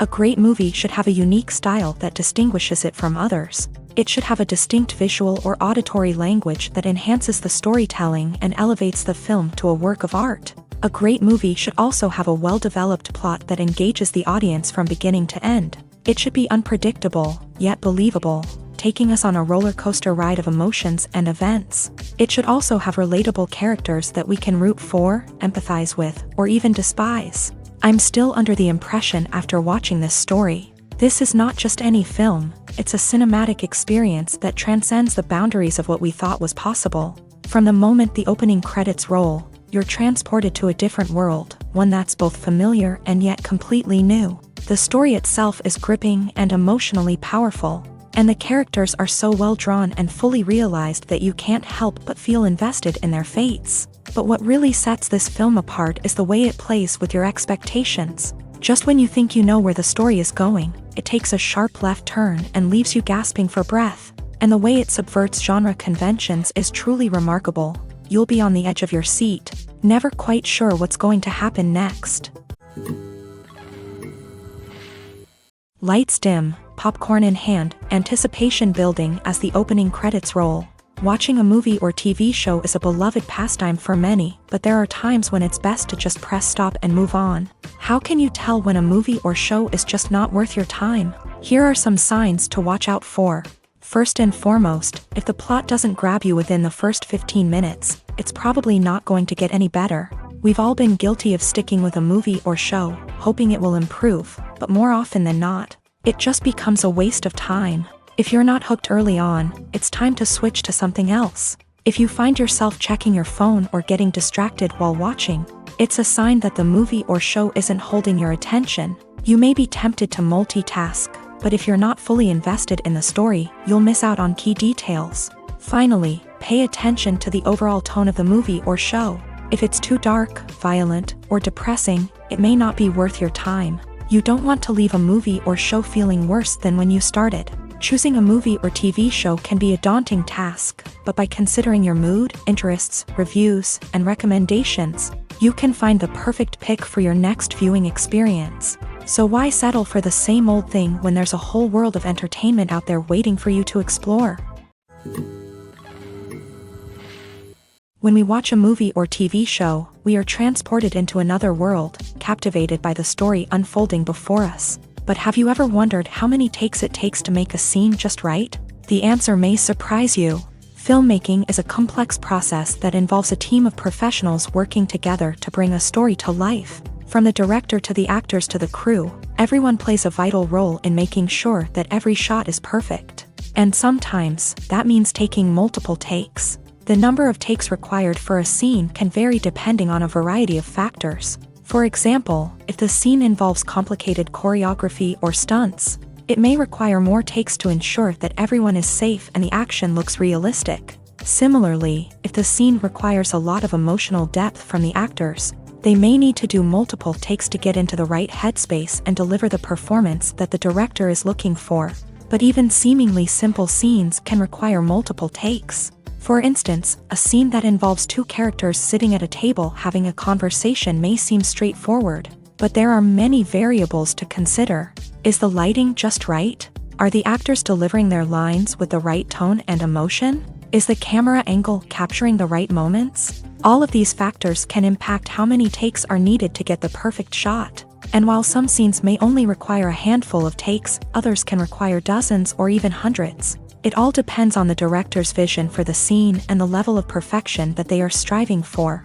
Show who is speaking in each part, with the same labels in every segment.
Speaker 1: A great movie should have a unique style that distinguishes it from others. It should have a distinct visual or auditory language that enhances the storytelling and elevates the film to a work of art. A great movie should also have a well-developed plot that engages the audience from beginning to end. It should be unpredictable, yet believable, taking us on a roller coaster ride of emotions and events. It should also have relatable characters that we can root for, empathize with, or even despise. I'm still under the impression after watching this story. This is not just any film, it's a cinematic experience that transcends the boundaries of what we thought was possible. From the moment the opening credits roll, you're transported to a different world, one that's both familiar and yet completely new. The story itself is gripping and emotionally powerful, and the characters are so well drawn and fully realized that you can't help but feel invested in their fates. But what really sets this film apart is the way it plays with your expectations. Just when you think you know where the story is going, it takes a sharp left turn and leaves you gasping for breath. And the way it subverts genre conventions is truly remarkable. You'll be on the edge of your seat, never quite sure what's going to happen next. Lights dim, popcorn in hand, anticipation building as the opening credits roll. Watching a movie or TV show is a beloved pastime for many, but there are times when it's best to just press stop and move on. How can you tell when a movie or show is just not worth your time? Here are some signs to watch out for. First and foremost, if the plot doesn't grab you within the first 15 minutes, it's probably not going to get any better. We've all been guilty of sticking with a movie or show, hoping it will improve, but more often than not, it just becomes a waste of time. If you're not hooked early on, it's time to switch to something else. If you find yourself checking your phone or getting distracted while watching, it's a sign that the movie or show isn't holding your attention. You may be tempted to multitask, but if you're not fully invested in the story, you'll miss out on key details. Finally, pay attention to the overall tone of the movie or show. If it's too dark, violent, or depressing, it may not be worth your time. You don't want to leave a movie or show feeling worse than when you started. Choosing a movie or TV show can be a daunting task, but by considering your mood, interests, reviews, and recommendations, you can find the perfect pick for your next viewing experience. So why settle for the same old thing when there's a whole world of entertainment out there waiting for you to explore? When we watch a movie or TV show, we are transported into another world, captivated by the story unfolding before us. But have you ever wondered how many takes it takes to make a scene just right? The answer may surprise you. Filmmaking is a complex process that involves a team of professionals working together to bring a story to life. From the director to the actors to the crew, everyone plays a vital role in making sure that every shot is perfect. And sometimes, that means taking multiple takes. The number of takes required for a scene can vary depending on a variety of factors. For example, if the scene involves complicated choreography or stunts, it may require more takes to ensure that everyone is safe and the action looks realistic. Similarly, if the scene requires a lot of emotional depth from the actors, they may need to do multiple takes to get into the right headspace and deliver the performance that the director is looking for. But even seemingly simple scenes can require multiple takes. For instance, a scene that involves two characters sitting at a table having a conversation may seem straightforward, but there are many variables to consider. Is the lighting just right? Are the actors delivering their lines with the right tone and emotion? Is the camera angle capturing the right moments? All of these factors can impact how many takes are needed to get the perfect shot. And while some scenes may only require a handful of takes, others can require dozens or even hundreds. It all depends on the director's vision for the scene and the level of perfection that they are striving for.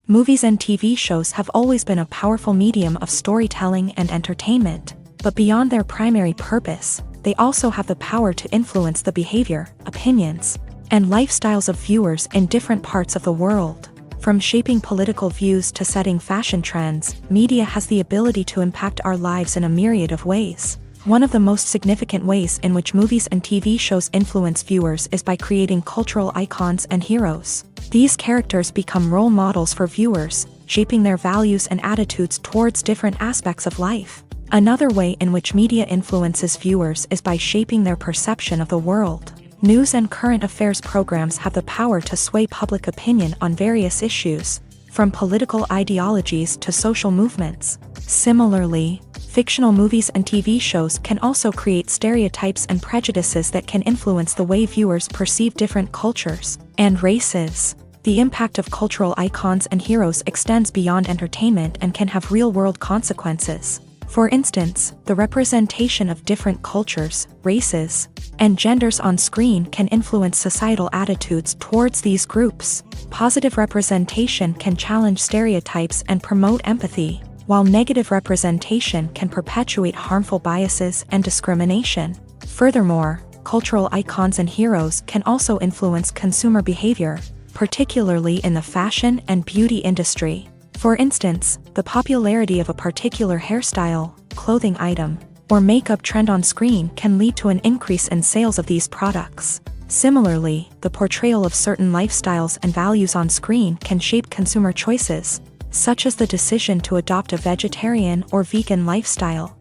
Speaker 1: Movies and TV shows have always been a powerful medium of storytelling and entertainment, but beyond their primary purpose, they also have the power to influence the behavior, opinions, and lifestyles of viewers in different parts of the world. From shaping political views to setting fashion trends, media has the ability to impact our lives in a myriad of ways. One of the most significant ways in which movies and TV shows influence viewers is by creating cultural icons and heroes. These characters become role models for viewers, shaping their values and attitudes towards different aspects of life. Another way in which media influences viewers is by shaping their perception of the world. News and current affairs programs have the power to sway public opinion on various issues. from political ideologies to social movements. Similarly, fictional movies and TV shows can also create stereotypes and prejudices that can influence the way viewers perceive different cultures and races. The impact of cultural icons and heroes extends beyond entertainment and can have real-world consequences. For instance, the representation of different cultures, races, and genders on screen can influence societal attitudes towards these groups. Positive representation can challenge stereotypes and promote empathy, while negative representation can perpetuate harmful biases and discrimination. Furthermore, cultural icons and heroes can also influence consumer behavior, particularly in the fashion and beauty industry. For instance, the popularity of a particular hairstyle, clothing item, or makeup trend on screen can lead to an increase in sales of these products. Similarly, the portrayal of certain lifestyles and values on screen can shape consumer choices, such as the decision to adopt a vegetarian or vegan lifestyle.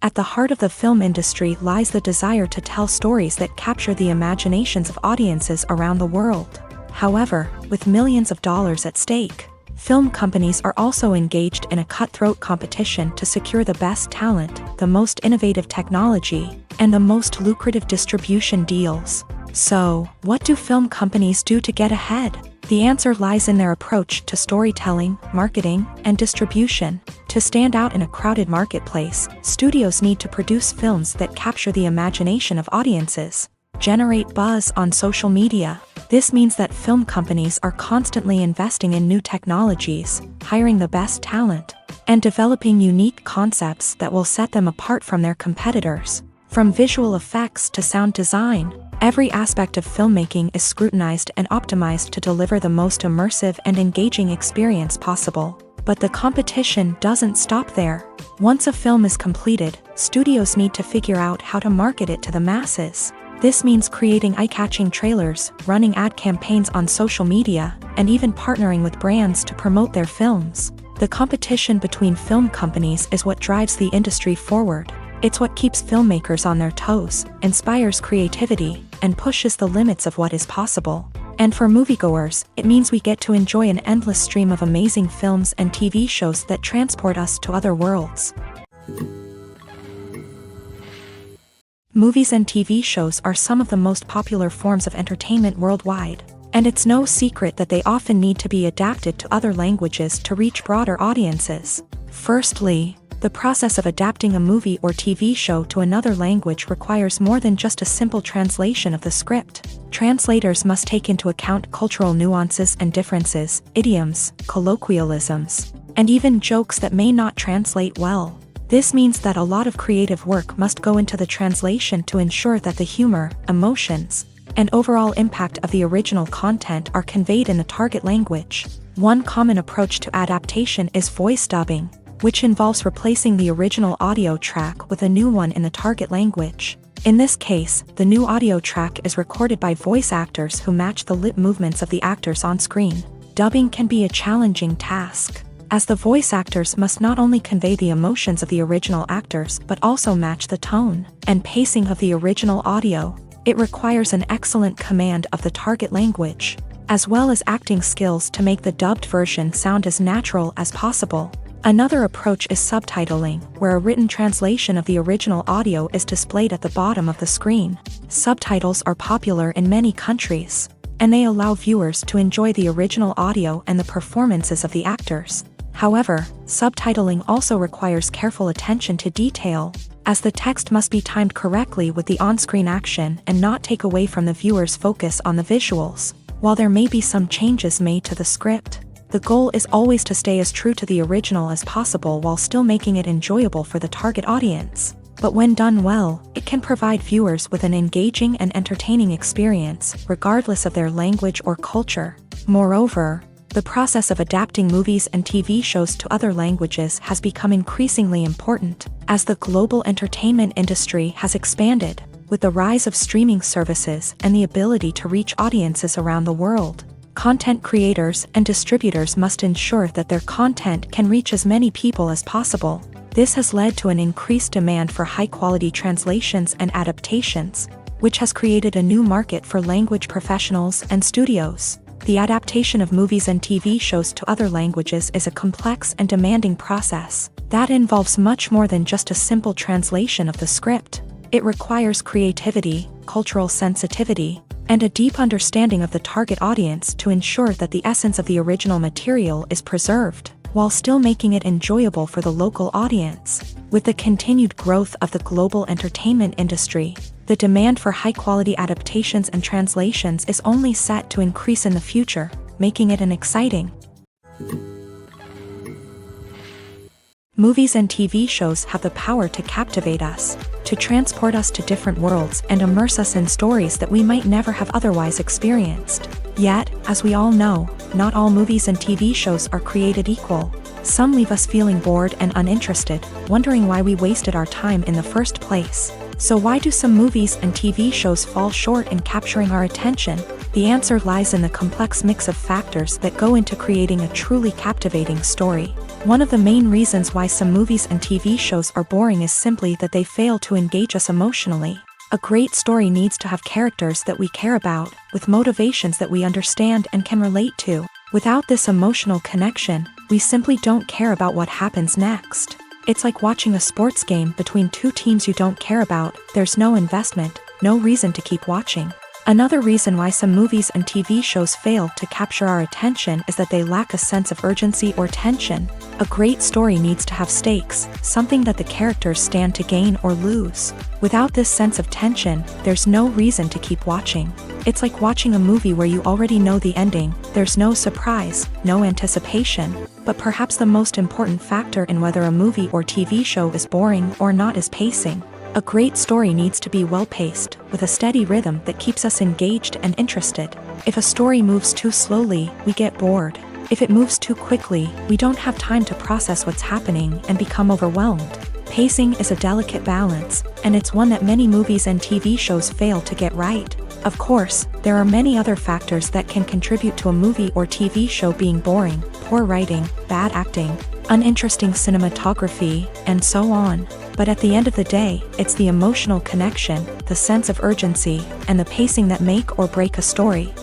Speaker 1: At the heart of the film industry lies the desire to tell stories that capture the imaginations of audiences around the world. However, with millions of dollars at stake, film companies are also engaged in a cutthroat competition to secure the best talent, the most innovative technology, and the most lucrative distribution deals. So, what do film companies do to get ahead? The answer lies in their approach to storytelling, marketing, and distribution. To stand out in a crowded marketplace, studios need to produce films that capture the imagination of audiences, generate buzz on social media. This means that film companies are constantly investing in new technologies, hiring the best talent, and developing unique concepts that will set them apart from their competitors. From visual effects to sound design, every aspect of filmmaking is scrutinized and optimized to deliver the most immersive and engaging experience possible. But the competition doesn't stop there. Once a film is completed, studios need to figure out how to market it to the masses. This means creating eye-catching trailers, running ad campaigns on social media, and even partnering with brands to promote their films. The competition between film companies is what drives the industry forward. It's what keeps filmmakers on their toes, inspires creativity, and pushes the limits of what is possible. And for moviegoers, it means we get to enjoy an endless stream of amazing films and TV shows that transport us to other worlds. Movies and TV shows are some of the most popular forms of entertainment worldwide, and it's no secret that they often need to be adapted to other languages to reach broader audiences. Firstly, the process of adapting a movie or TV show to another language requires more than just a simple translation of the script. Translators must take into account cultural nuances and differences, idioms, colloquialisms, and even jokes that may not translate well. This means that a lot of creative work must go into the translation to ensure that the humor, emotions, and overall impact of the original content are conveyed in the target language. One common approach to adaptation is voice dubbing, which involves replacing the original audio track with a new one in the target language. In this case, the new audio track is recorded by voice actors who match the lip movements of the actors on screen. Dubbing can be a challenging task, as the voice actors must not only convey the emotions of the original actors but also match the tone and pacing of the original audio. It requires an excellent command of the target language, as well as acting skills to make the dubbed version sound as natural as possible. Another approach is subtitling, where a written translation of the original audio is displayed at the bottom of the screen. Subtitles are popular in many countries, and they allow viewers to enjoy the original audio and the performances of the actors. However, subtitling also requires careful attention to detail, as the text must be timed correctly with the on-screen action and not take away from the viewer's focus on the visuals. While there may be some changes made to the script, the goal is always to stay as true to the original as possible while still making it enjoyable for the target audience. But when done well, it can provide viewers with an engaging and entertaining experience, regardless of their language or culture. Moreover, the process of adapting movies and TV shows to other languages has become increasingly important, as the global entertainment industry has expanded, with the rise of streaming services and the ability to reach audiences around the world. Content creators and distributors must ensure that their content can reach as many people as possible. This has led to an increased demand for high-quality translations and adaptations, which has created a new market for language professionals and studios. The adaptation of movies and TV shows to other languages is a complex and demanding process that involves much more than just a simple translation of the script. It requires creativity, cultural sensitivity, and a deep understanding of the target audience to ensure that the essence of the original material is preserved, while still making it enjoyable for the local audience. With the continued growth of the global entertainment industry, the demand for high-quality adaptations and translations is only set to increase in the future, making it an exciting. Movies and TV shows have the power to captivate us, to transport us to different worlds and immerse us in stories that we might never have otherwise experienced. Yet, as we all know, not all movies and TV shows are created equal. Some leave us feeling bored and uninterested, wondering why we wasted our time in the first place. So why do some movies and TV shows fall short in capturing our attention? The answer lies in the complex mix of factors that go into creating a truly captivating story. One of the main reasons why some movies and TV shows are boring is simply that they fail to engage us emotionally. A great story needs to have characters that we care about, with motivations that we understand and can relate to. Without this emotional connection, we simply don't care about what happens next. It's like watching a sports game between two teams you don't care about. There's no investment, no reason to keep watching. Another reason why some movies and TV shows fail to capture our attention is that they lack a sense of urgency or tension. A great story needs to have stakes, something that the characters stand to gain or lose. Without this sense of tension, there's no reason to keep watching. It's like watching a movie where you already know the ending. There's no surprise, no anticipation. But perhaps the most important factor in whether a movie or TV show is boring or not is pacing. A great story needs to be well-paced, with a steady rhythm that keeps us engaged and interested. If a story moves too slowly, we get bored. If it moves too quickly, we don't have time to process what's happening and become overwhelmed. Pacing is a delicate balance, and it's one that many movies and TV shows fail to get right. Of course, there are many other factors that can contribute to a movie or TV show being boring: poor writing, bad acting, uninteresting cinematography, and so on. But at the end of the day, it's the emotional connection, the sense of urgency, and the pacing that make or break a story.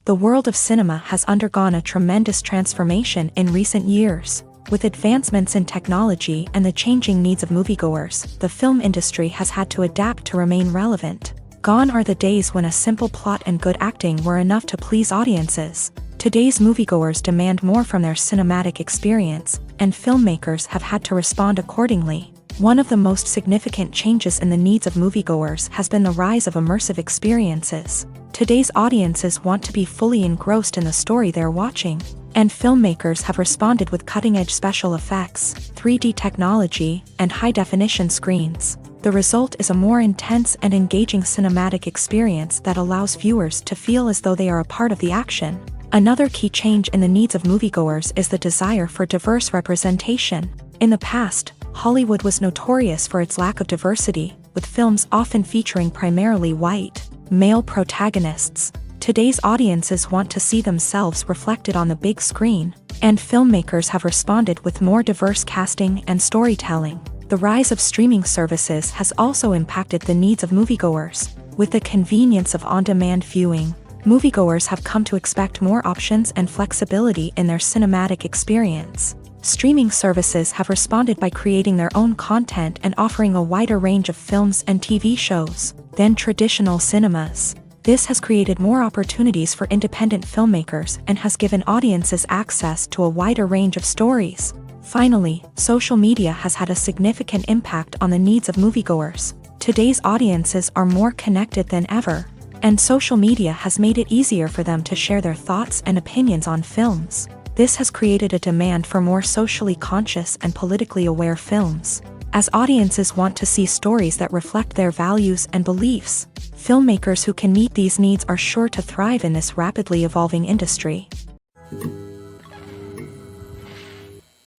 Speaker 1: The world of cinema has undergone a tremendous transformation in recent years. With advancements in technology and the changing needs of moviegoers, the film industry has had to adapt to remain relevant. Gone are the days when a simple plot and good acting were enough to please audiences. Today's moviegoers demand more from their cinematic experience, and filmmakers have had to respond accordingly. One of the most significant changes in the needs of moviegoers has been the rise of immersive experiences. Today's audiences want to be fully engrossed in the story they're watching, and filmmakers have responded with cutting-edge special effects, 3D technology, and high-definition screens. The result is a more intense and engaging cinematic experience that allows viewers to feel as though they are a part of the action. Another key change in the needs of moviegoers is the desire for diverse representation. In the past, Hollywood was notorious for its lack of diversity, with films often featuring primarily white, male protagonists. Today's audiences want to see themselves reflected on the big screen, and filmmakers have responded with more diverse casting and storytelling. The rise of streaming services has also impacted the needs of moviegoers. With the convenience of on-demand viewing, moviegoers have come to expect more options and flexibility in their cinematic experience. Streaming services have responded by creating their own content and offering a wider range of films and TV shows than traditional cinemas. This has created more opportunities for independent filmmakers and has given audiences access to a wider range of stories. Finally, social media has had a significant impact on the needs of moviegoers. Today's audiences are more connected than ever, and social media has made it easier for them to share their thoughts and opinions on films. This has created a demand for more socially conscious and politically aware films. As audiences want to see stories that reflect their values and beliefs, filmmakers who can meet these needs are sure to thrive in this rapidly evolving industry.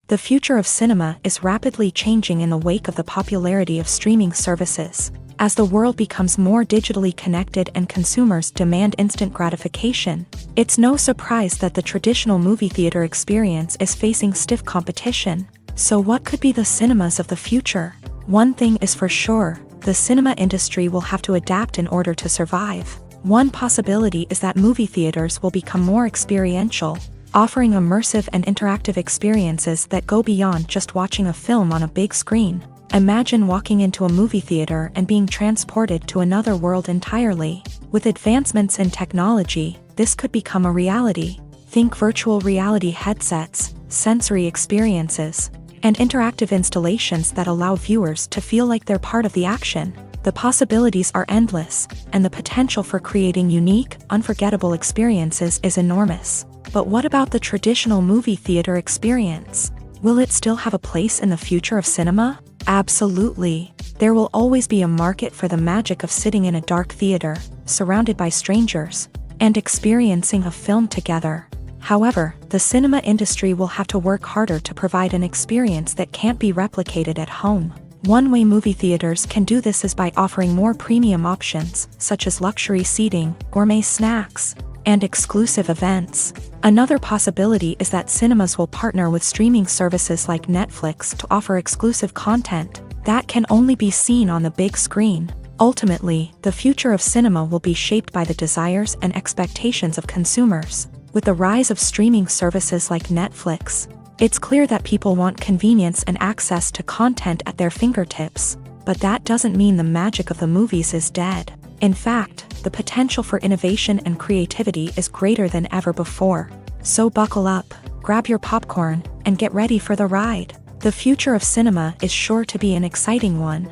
Speaker 1: The future of cinema is rapidly changing in the wake of the popularity of streaming services. As the world becomes more digitally connected and consumers demand instant gratification, it's no surprise that the traditional movie theater experience is facing stiff competition. So what could be the cinemas of the future? One thing is for sure, the cinema industry will have to adapt in order to survive. One possibility is that movie theaters will become more experiential, offering immersive and interactive experiences that go beyond just watching a film on a big screen. Imagine walking into a movie theater and being transported to another world entirely. With advancements in technology, this could become a reality. Think virtual reality headsets, sensory experiences, and interactive installations that allow viewers to feel like they're part of the action. The possibilities are endless, and the potential for creating unique, unforgettable experiences is enormous. But what about the traditional movie theater experience? Will it still have a place in the future of cinema? Absolutely. There will always be a market for the magic of sitting in a dark theater, surrounded by strangers, and experiencing a film together. However, the cinema industry will have to work harder to provide an experience that can't be replicated at home. One way movie theaters can do this is by offering more premium options, such as luxury seating, gourmet snacks, and exclusive events. Another possibility is that cinemas will partner with streaming services like Netflix to offer exclusive content that can only be seen on the big screen. Ultimately, the future of cinema will be shaped by the desires and expectations of consumers. With the rise of streaming services like Netflix, it's clear that people want convenience and access to content at their fingertips. But that doesn't mean the magic of the movies is dead. In fact, the potential for innovation and creativity is greater than ever before. So buckle up, grab your popcorn, and get ready for the ride. The future of cinema is sure to be an exciting one.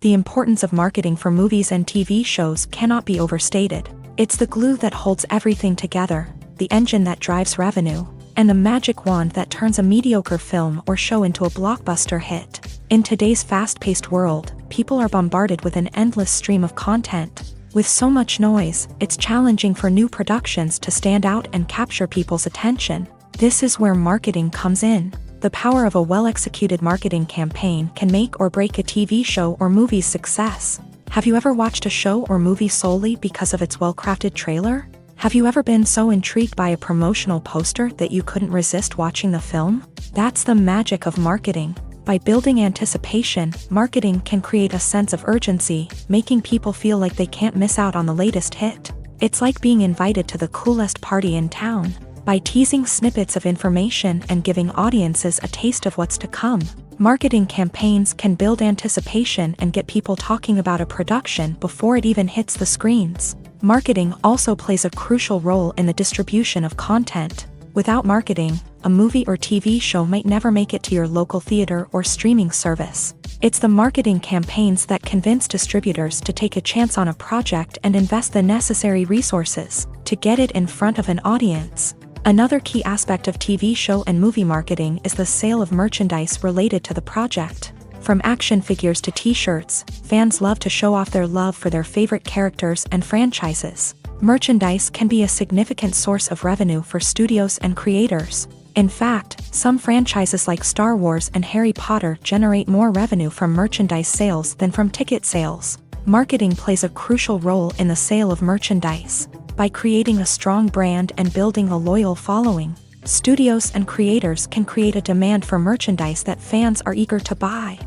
Speaker 1: The importance of marketing for movies and TV shows cannot be overstated. It's the glue that holds everything together, the engine that drives revenue, and the magic wand that turns a mediocre film or show into a blockbuster hit. In today's fast-paced world, people are bombarded with an endless stream of content. With so much noise, it's challenging for new productions to stand out and capture people's attention. This is where marketing comes in. The power of a well-executed marketing campaign can make or break a TV show or movie's success. Have you ever watched a show or movie solely because of its well-crafted trailer? Have you ever been so intrigued by a promotional poster that you couldn't resist watching the film? That's the magic of marketing. By building anticipation, marketing can create a sense of urgency, making people feel like they can't miss out on the latest hit. It's like being invited to the coolest party in town. By teasing snippets of information and giving audiences a taste of what's to come, marketing campaigns can build anticipation and get people talking about a production before it even hits the screens. Marketing also plays a crucial role in the distribution of content. Without marketing, a movie or TV show might never make it to your local theater or streaming service. It's the marketing campaigns that convince distributors to take a chance on a project and invest the necessary resources to get it in front of an audience. Another key aspect of TV show and movie marketing is the sale of merchandise related to the project. From action figures to t-shirts, fans love to show off their love for their favorite characters and franchises. Merchandise can be a significant source of revenue for studios and creators. In fact, some franchises like Star Wars and Harry Potter generate more revenue from merchandise sales than from ticket sales. Marketing plays a crucial role in the sale of merchandise. By creating a strong brand and building a loyal following, studios and creators can create a demand for merchandise that fans are eager to buy.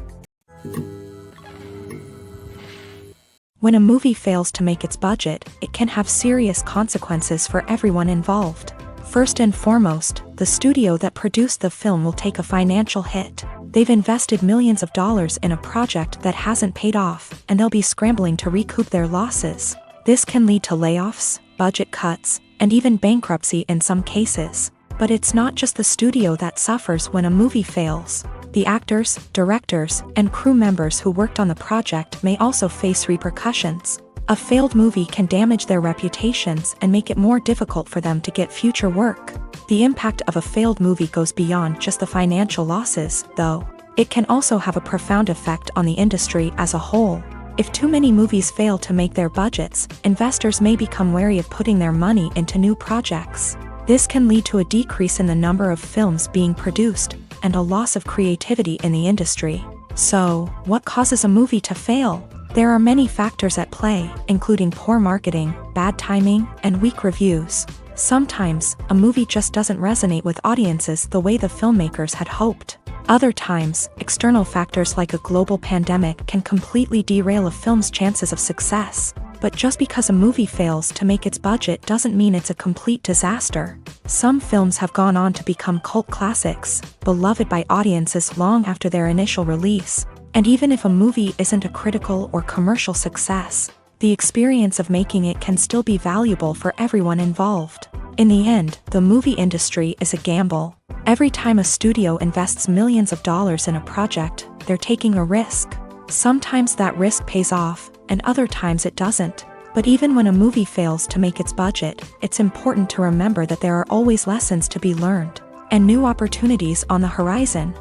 Speaker 1: When a movie fails to make its budget, it can have serious consequences for everyone involved. First and foremost, the studio that produced the film will take a financial hit. They've invested millions of dollars in a project that hasn't paid off, and they'll be scrambling to recoup their losses. This can lead to layoffs, budget cuts, and even bankruptcy in some cases. But it's not just the studio that suffers when a movie fails. The actors, directors, and crew members who worked on the project may also face repercussions. A failed movie can damage their reputations and make it more difficult for them to get future work. The impact of a failed movie goes beyond just the financial losses, though. It can also have a profound effect on the industry as a whole. If too many movies fail to make their budgets, investors may become wary of putting their money into new projects. This can lead to a decrease in the number of films being produced, and a loss of creativity in the industry. So, what causes a movie to fail? There are many factors at play, including poor marketing, bad timing, and weak reviews. Sometimes, a movie just doesn't resonate with audiences the way the filmmakers had hoped. Other times, external factors like a global pandemic can completely derail a film's chances of success. But just because a movie fails to make its budget doesn't mean it's a complete disaster. Some films have gone on to become cult classics, beloved by audiences long after their initial release. And even if a movie isn't a critical or commercial success, the experience of making it can still be valuable for everyone involved. In the end, the movie industry is a gamble. Every time a studio invests millions of dollars in a project, they're taking a risk. Sometimes that risk pays off, and other times it doesn't. But even when a movie fails to make its budget, it's important to remember that there are always lessons to be learned, and new opportunities on the horizon.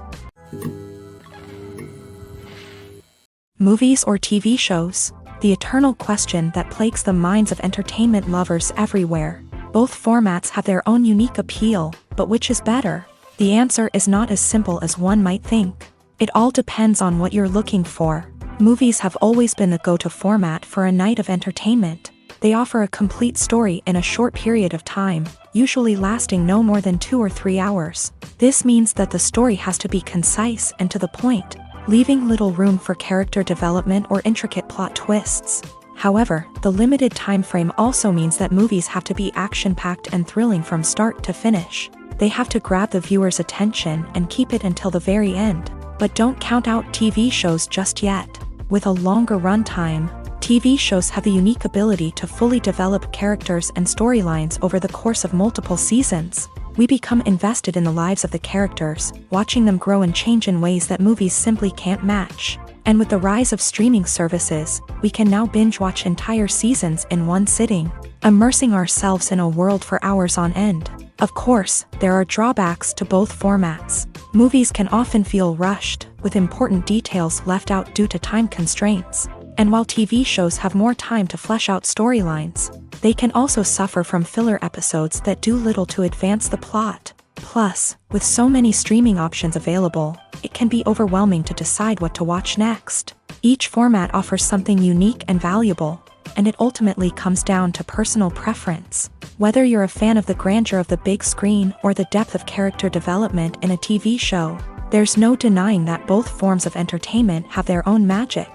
Speaker 1: Movies or TV shows? The eternal question that plagues the minds of entertainment lovers everywhere. Both formats have their own unique appeal, but which is better? The answer is not as simple as one might think. It all depends on what you're looking for. Movies have always been the go-to format for a night of entertainment. They offer a complete story in a short period of time, usually lasting no more than 2 or 3 hours. This means that the story has to be concise and to the point, leaving little room for character development or intricate plot twists. However, the limited time frame also means that movies have to be action-packed and thrilling from start to finish. They have to grab the viewer's attention and keep it until the very end. But don't count out TV shows just yet. With a longer runtime, TV shows have the unique ability to fully develop characters and storylines over the course of multiple seasons. We become invested in the lives of the characters, watching them grow and change in ways that movies simply can't match. And with the rise of streaming services, we can now binge-watch entire seasons in one sitting, immersing ourselves in a world for hours on end. Of course, there are drawbacks to both formats. Movies can often feel rushed, with important details left out due to time constraints. And while TV shows have more time to flesh out storylines, they can also suffer from filler episodes that do little to advance the plot. Plus, with so many streaming options available, it can be overwhelming to decide what to watch next. Each format offers something unique and valuable, and it ultimately comes down to personal preference. Whether you're a fan of the grandeur of the big screen or the depth of character development in a TV show, there's no denying that both forms of entertainment have their own magic.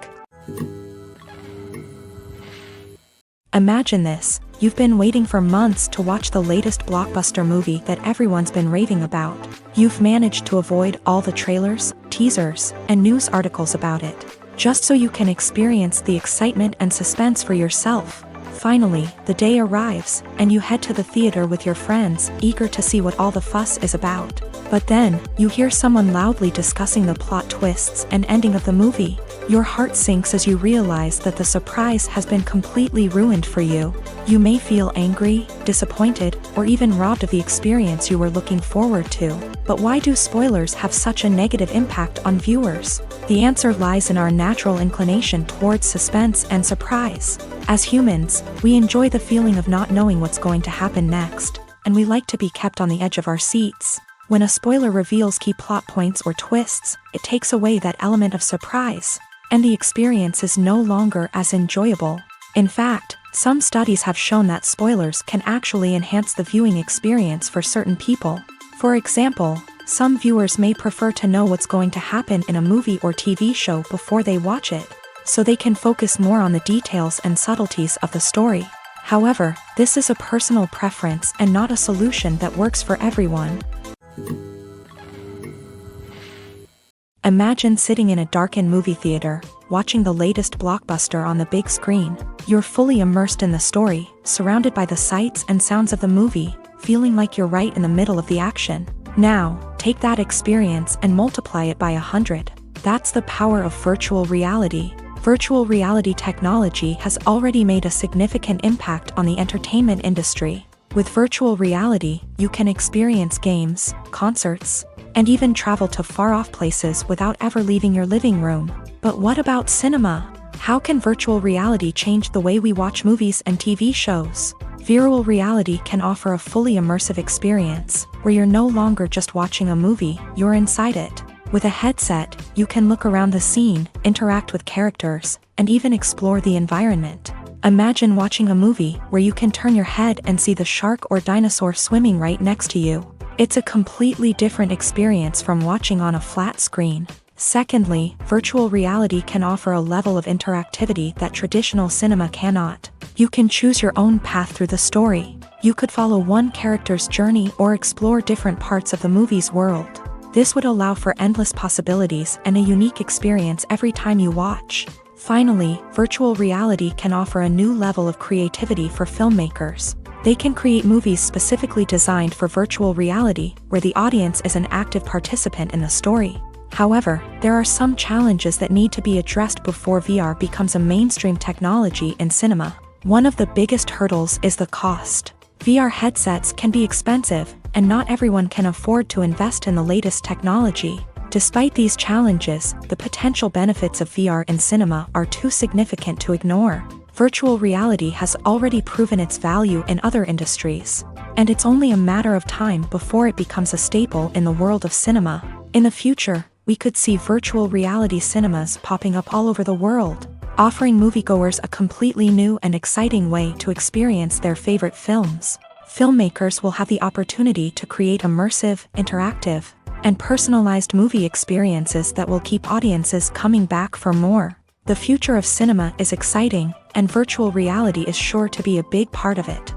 Speaker 1: Imagine this: you've been waiting for months to watch the latest blockbuster movie that everyone's been raving about. You've managed to avoid all the trailers, teasers, and news articles about it, just so you can experience the excitement and suspense for yourself. Finally, the day arrives, and you head to the theater with your friends, eager to see what all the fuss is about. But then, you hear someone loudly discussing the plot twists and ending of the movie. Your heart sinks as you realize that the surprise has been completely ruined for you. You may feel angry, disappointed, or even robbed of the experience you were looking forward to. But why do spoilers have such a negative impact on viewers? The answer lies in our natural inclination towards suspense and surprise. As humans, we enjoy the feeling of not knowing what's going to happen next, and we like to be kept on the edge of our seats. When a spoiler reveals key plot points or twists, it takes away that element of surprise, and the experience is no longer as enjoyable. In fact, some studies have shown that spoilers can actually enhance the viewing experience for certain people. For example, some viewers may prefer to know what's going to happen in a movie or TV show before they watch it, so they can focus more on the details and subtleties of the story. However, this is a personal preference and not a solution that works for everyone. Imagine sitting in a darkened movie theater, watching the latest blockbuster on the big screen. You're fully immersed in the story, surrounded by the sights and sounds of the movie, feeling like you're right in the middle of the action. Now, take that experience and multiply it by 100. That's the power of virtual reality. Virtual reality technology has already made a significant impact on the entertainment industry. With virtual reality, you can experience games, concerts, and even travel to far-off places without ever leaving your living room. But what about cinema? How can virtual reality change the way we watch movies and TV shows? Virtual reality can offer a fully immersive experience, where you're no longer just watching a movie, you're inside it. With a headset, you can look around the scene, interact with characters, and even explore the environment. Imagine watching a movie where you can turn your head and see the shark or dinosaur swimming right next to you. It's a completely different experience from watching on a flat screen. Secondly, virtual reality can offer a level of interactivity that traditional cinema cannot. You can choose your own path through the story. You could follow one character's journey or explore different parts of the movie's world. This would allow for endless possibilities and a unique experience every time you watch. Finally, virtual reality can offer a new level of creativity for filmmakers. They can create movies specifically designed for virtual reality, where the audience is an active participant in the story. However, there are some challenges that need to be addressed before VR becomes a mainstream technology in cinema. One of the biggest hurdles is the cost. VR headsets can be expensive, and not everyone can afford to invest in the latest technology. Despite these challenges, the potential benefits of VR in cinema are too significant to ignore. Virtual reality has already proven its value in other industries, and it's only a matter of time before it becomes a staple in the world of cinema. In the future, we could see virtual reality cinemas popping up all over the world, offering moviegoers a completely new and exciting way to experience their favorite films. Filmmakers will have the opportunity to create immersive, interactive, and personalized movie experiences that will keep audiences coming back for more. The future of cinema is exciting, and virtual reality is sure to be a big part of it.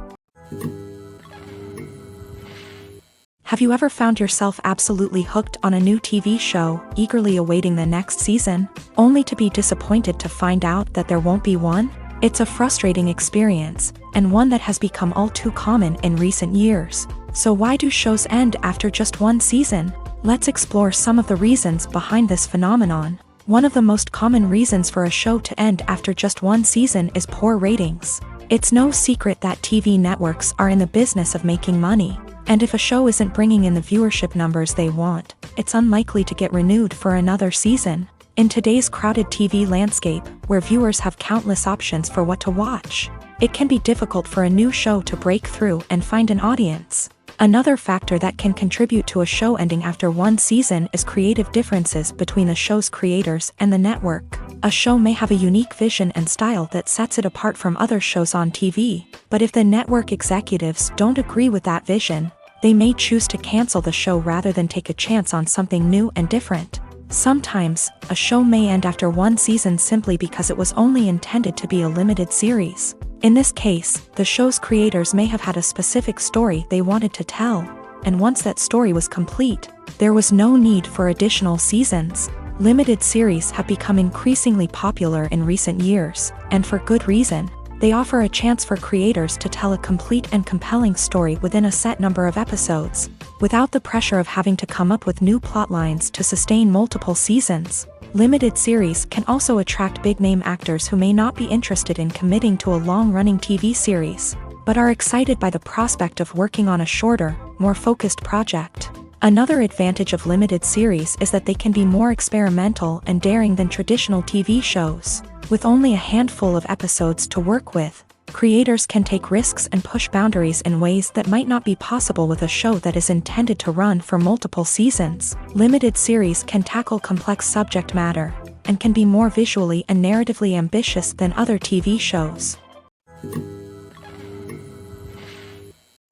Speaker 1: Have you ever found yourself absolutely hooked on a new TV show, eagerly awaiting the next season, only to be disappointed to find out that there won't be one? It's a frustrating experience, and one that has become all too common in recent years. So why do shows end after just one season? Let's explore some of the reasons behind this phenomenon. One of the most common reasons for a show to end after just one season is poor ratings. It's no secret that TV networks are in the business of making money. And if a show isn't bringing in the viewership numbers they want, it's unlikely to get renewed for another season. In today's crowded TV landscape, where viewers have countless options for what to watch, it can be difficult for a new show to break through and find an audience. Another factor that can contribute to a show ending after one season is creative differences between the show's creators and the network. A show may have a unique vision and style that sets it apart from other shows on TV, but if the network executives don't agree with that vision, they may choose to cancel the show rather than take a chance on something new and different. Sometimes, a show may end after one season simply because it was only intended to be a limited series. In this case, the show's creators may have had a specific story they wanted to tell, and once that story was complete, there was no need for additional seasons. Limited series have become increasingly popular in recent years, and for good reason. They offer a chance for creators to tell a complete and compelling story within a set number of episodes, without the pressure of having to come up with new plotlines to sustain multiple seasons. Limited series can also attract big-name actors who may not be interested in committing to a long-running TV series, but are excited by the prospect of working on a shorter, more focused project. Another advantage of limited series is that they can be more experimental and daring than traditional TV shows. With only a handful of episodes to work with, creators can take risks and push boundaries in ways that might not be possible with a show that is intended to run for multiple seasons. Limited series can tackle complex subject matter, and can be more visually and narratively ambitious than other TV shows.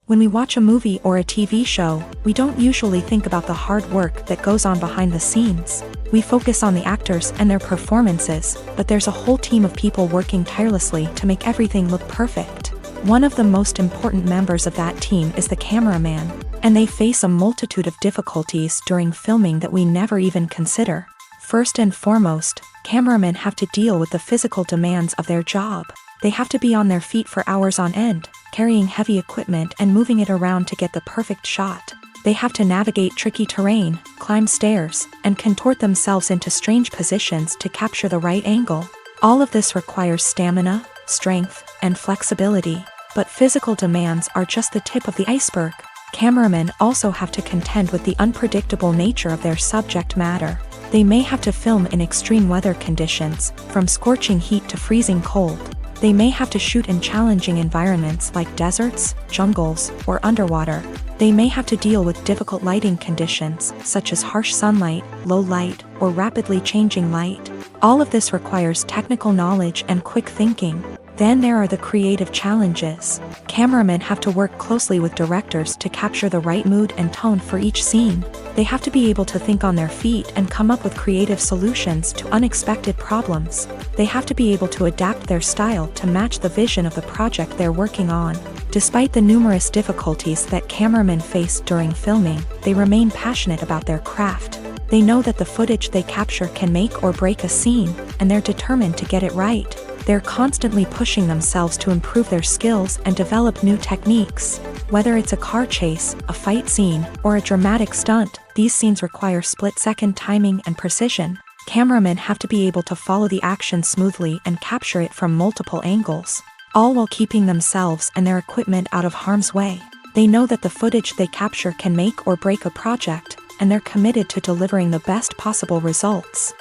Speaker 1: When we watch a movie or a TV show, we don't usually think about the hard work that goes on behind the scenes. We focus on the actors and their performances, but there's a whole team of people working tirelessly to make everything look perfect. One of the most important members of that team is the cameraman, and they face a multitude of difficulties during filming that we never even consider. First and foremost, cameramen have to deal with the physical demands of their job. They have to be on their feet for hours on end, carrying heavy equipment and moving it around to get the perfect shot. They have to navigate tricky terrain, climb stairs, and contort themselves into strange positions to capture the right angle. All of this requires stamina, strength, and flexibility. But physical demands are just the tip of the iceberg. Cameramen also have to contend with the unpredictable nature of their subject matter. They may have to film in extreme weather conditions, from scorching heat to freezing cold. They may have to shoot in challenging environments like deserts, jungles, or underwater. They may have to deal with difficult lighting conditions, such as harsh sunlight, low light, or rapidly changing light. All of this requires technical knowledge and quick thinking. Then there are the creative challenges. Cameramen have to work closely with directors to capture the right mood and tone for each scene. They have to be able to think on their feet and come up with creative solutions to unexpected problems. They have to be able to adapt their style to match the vision of the project they're working on. Despite the numerous difficulties that cameramen face during filming, they remain passionate about their craft. They know that the footage they capture can make or break a scene, and they're determined to get it right. They're constantly pushing themselves to improve their skills and develop new techniques. Whether it's a car chase, a fight scene, or a dramatic stunt, these scenes require split-second timing and precision. Cameramen have to be able to follow the action smoothly and capture it from multiple angles, all while keeping themselves and their equipment out of harm's way. They know that the footage they capture can make or break a project, and they're committed to delivering the best possible results.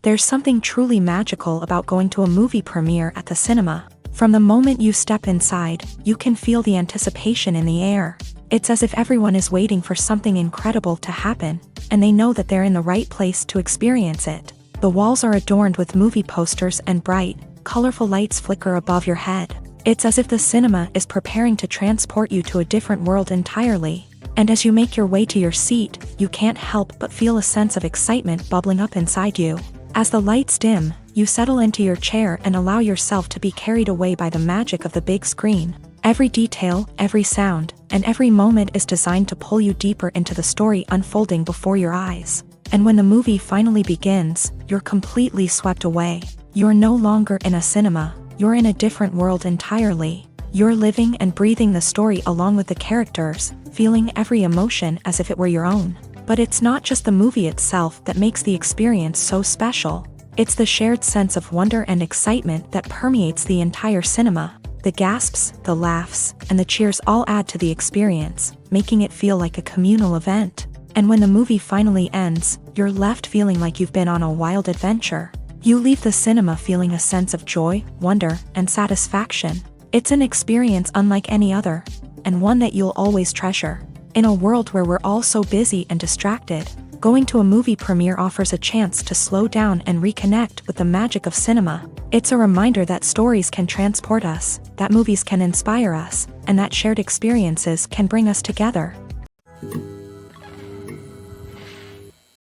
Speaker 1: There's something truly magical about going to a movie premiere at the cinema. From the moment you step inside, you can feel the anticipation in the air. It's as if everyone is waiting for something incredible to happen, and they know that they're in the right place to experience it. The walls are adorned with movie posters and bright, colorful lights flicker above your head. It's as if the cinema is preparing to transport you to a different world entirely. And as you make your way to your seat, you can't help but feel a sense of excitement bubbling up inside you. As the lights dim, you settle into your chair and allow yourself to be carried away by the magic of the big screen. Every detail, every sound, and every moment is designed to pull you deeper into the story unfolding before your eyes. And when the movie finally begins, you're completely swept away. You're no longer in a cinema, you're in a different world entirely. You're living and breathing the story along with the characters, feeling every emotion as if it were your own. But it's not just the movie itself that makes the experience so special. It's the shared sense of wonder and excitement that permeates the entire cinema. The gasps, the laughs, and the cheers all add to the experience, making it feel like a communal event. And when the movie finally ends, you're left feeling like you've been on a wild adventure. You leave the cinema feeling a sense of joy, wonder, and satisfaction. It's an experience unlike any other, and one that you'll always treasure. In a world where we're all so busy and distracted, going to a movie premiere offers a chance to slow down and reconnect with the magic of cinema. It's a reminder that stories can transport us, that movies can inspire us, and that shared experiences can bring us together.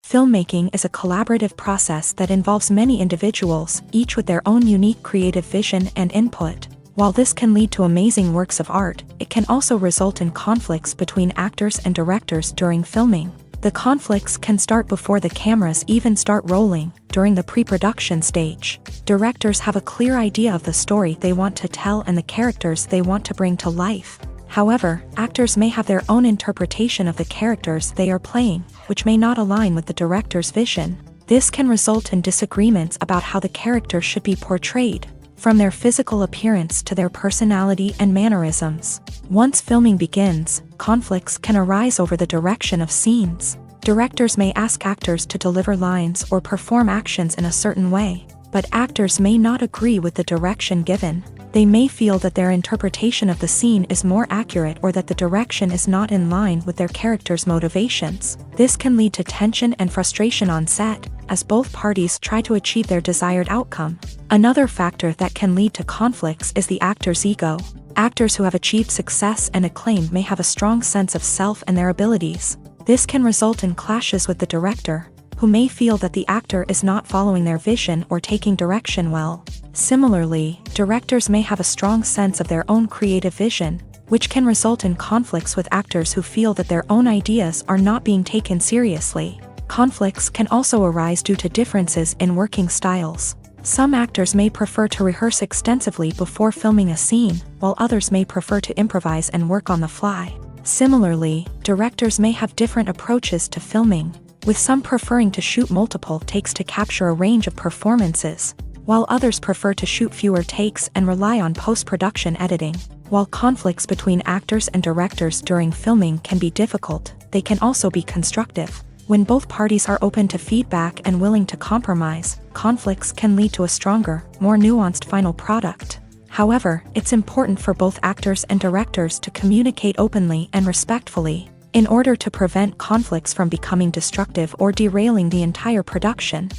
Speaker 1: Filmmaking is a collaborative process that involves many individuals, each with their own unique creative vision and input. While this can lead to amazing works of art, it can also result in conflicts between actors and directors during filming. The conflicts can start before the cameras even start rolling, during the pre-production stage. Directors have a clear idea of the story they want to tell and the characters they want to bring to life. However, actors may have their own interpretation of the characters they are playing, which may not align with the director's vision. This can result in disagreements about how the character should be portrayed, from their physical appearance to their personality and mannerisms. Once filming begins, conflicts can arise over the direction of scenes. Directors may ask actors to deliver lines or perform actions in a certain way, but actors may not agree with the direction given. They may feel that their interpretation of the scene is more accurate or that the direction is not in line with their character's motivations. This can lead to tension and frustration on set, as both parties try to achieve their desired outcome. Another factor that can lead to conflicts is the actor's ego. Actors who have achieved success and acclaim may have a strong sense of self and their abilities. This can result in clashes with the director, who may feel that the actor is not following their vision or taking direction well. Similarly, directors may have a strong sense of their own creative vision, which can result in conflicts with actors who feel that their own ideas are not being taken seriously. Conflicts can also arise due to differences in working styles. Some actors may prefer to rehearse extensively before filming a scene, while others may prefer to improvise and work on the fly. Similarly, directors may have different approaches to filming, with some preferring to shoot multiple takes to capture a range of performances, while others prefer to shoot fewer takes and rely on post-production editing. While conflicts between actors and directors during filming can be difficult, they can also be constructive. When both parties are open to feedback and willing to compromise, conflicts can lead to a stronger, more nuanced final product. However, it's important for both actors and directors to communicate openly and respectfully, in order to prevent conflicts from becoming destructive or derailing the entire production.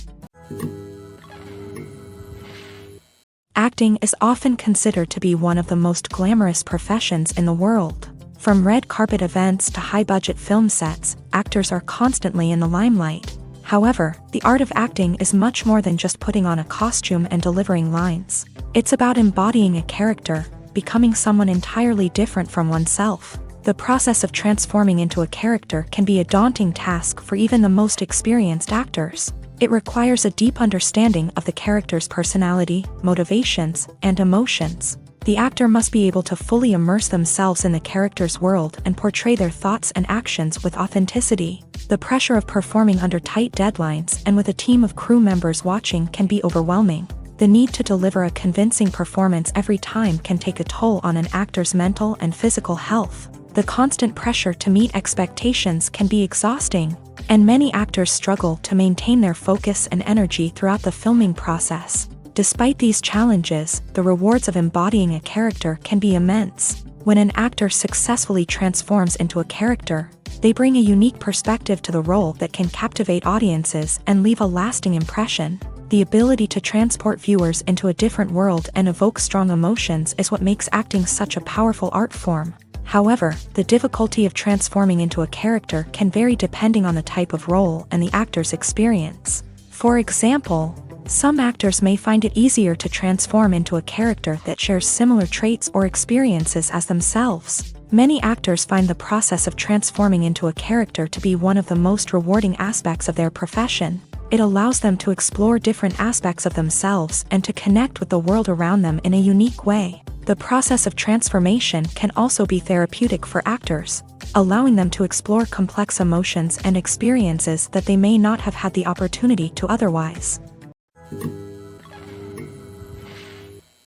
Speaker 1: Acting is often considered to be one of the most glamorous professions in the world. From red carpet events to high-budget film sets, actors are constantly in the limelight. However, the art of acting is much more than just putting on a costume and delivering lines. It's about embodying a character, becoming someone entirely different from oneself. The process of transforming into a character can be a daunting task for even the most experienced actors. It requires a deep understanding of the character's personality, motivations, and emotions. The actor must be able to fully immerse themselves in the character's world and portray their thoughts and actions with authenticity. The pressure of performing under tight deadlines and with a team of crew members watching can be overwhelming. The need to deliver a convincing performance every time can take a toll on an actor's mental and physical health. The constant pressure to meet expectations can be exhausting, and many actors struggle to maintain their focus and energy throughout the filming process. Despite these challenges, the rewards of embodying a character can be immense. When an actor successfully transforms into a character, they bring a unique perspective to the role that can captivate audiences and leave a lasting impression. The ability to transport viewers into a different world and evoke strong emotions is what makes acting such a powerful art form. However, the difficulty of transforming into a character can vary depending on the type of role and the actor's experience. For example, some actors may find it easier to transform into a character that shares similar traits or experiences as themselves. Many actors find the process of transforming into a character to be one of the most rewarding aspects of their profession. It allows them to explore different aspects of themselves and to connect with the world around them in a unique way. The process of transformation can also be therapeutic for actors, allowing them to explore complex emotions and experiences that they may not have had the opportunity to otherwise.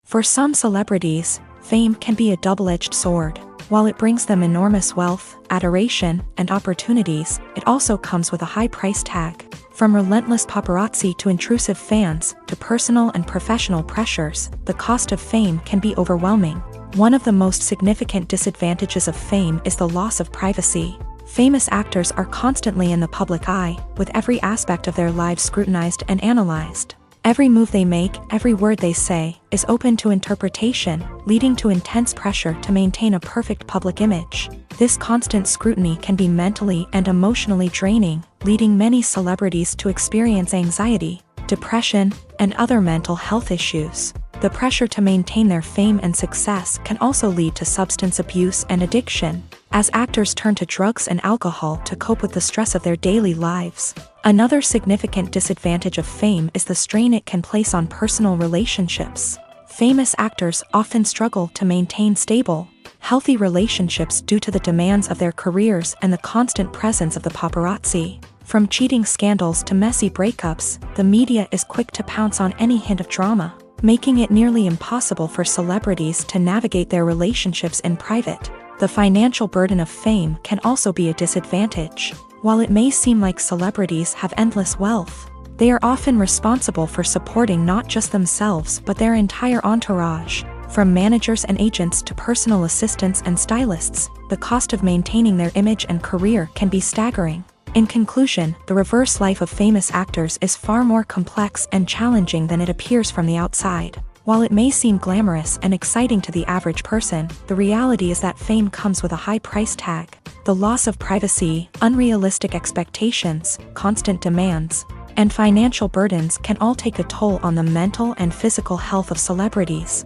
Speaker 1: For some celebrities, fame can be a double-edged sword. While it brings them enormous wealth, adoration, and opportunities, it also comes with a high price tag. From relentless paparazzi to intrusive fans, to personal and professional pressures, the cost of fame can be overwhelming. One of the most significant disadvantages of fame is the loss of privacy. Famous actors are constantly in the public eye, with every aspect of their lives scrutinized and analyzed. Every move they make, every word they say, is open to interpretation, leading to intense pressure to maintain a perfect public image. This constant scrutiny can be mentally and emotionally draining, leading many celebrities to experience anxiety, depression, and other mental health issues. The pressure to maintain their fame and success can also lead to substance abuse and addiction, as actors turn to drugs and alcohol to cope with the stress of their daily lives. Another significant disadvantage of fame is the strain it can place on personal relationships. Famous actors often struggle to maintain stable, healthy relationships due to the demands of their careers and the constant presence of the paparazzi. From cheating scandals to messy breakups, the media is quick to pounce on any hint of drama, making it nearly impossible for celebrities to navigate their relationships in private. The financial burden of fame can also be a disadvantage. While it may seem like celebrities have endless wealth, they are often responsible for supporting not just themselves but their entire entourage. From managers and agents to personal assistants and stylists, the cost of maintaining their image and career can be staggering. In conclusion, the reverse life of famous actors is far more complex and challenging than it appears from the outside. While it may seem glamorous and exciting to the average person, the reality is that fame comes with a high price tag. The loss of privacy, unrealistic expectations, constant demands, and financial burdens can all take a toll on the mental and physical health of celebrities.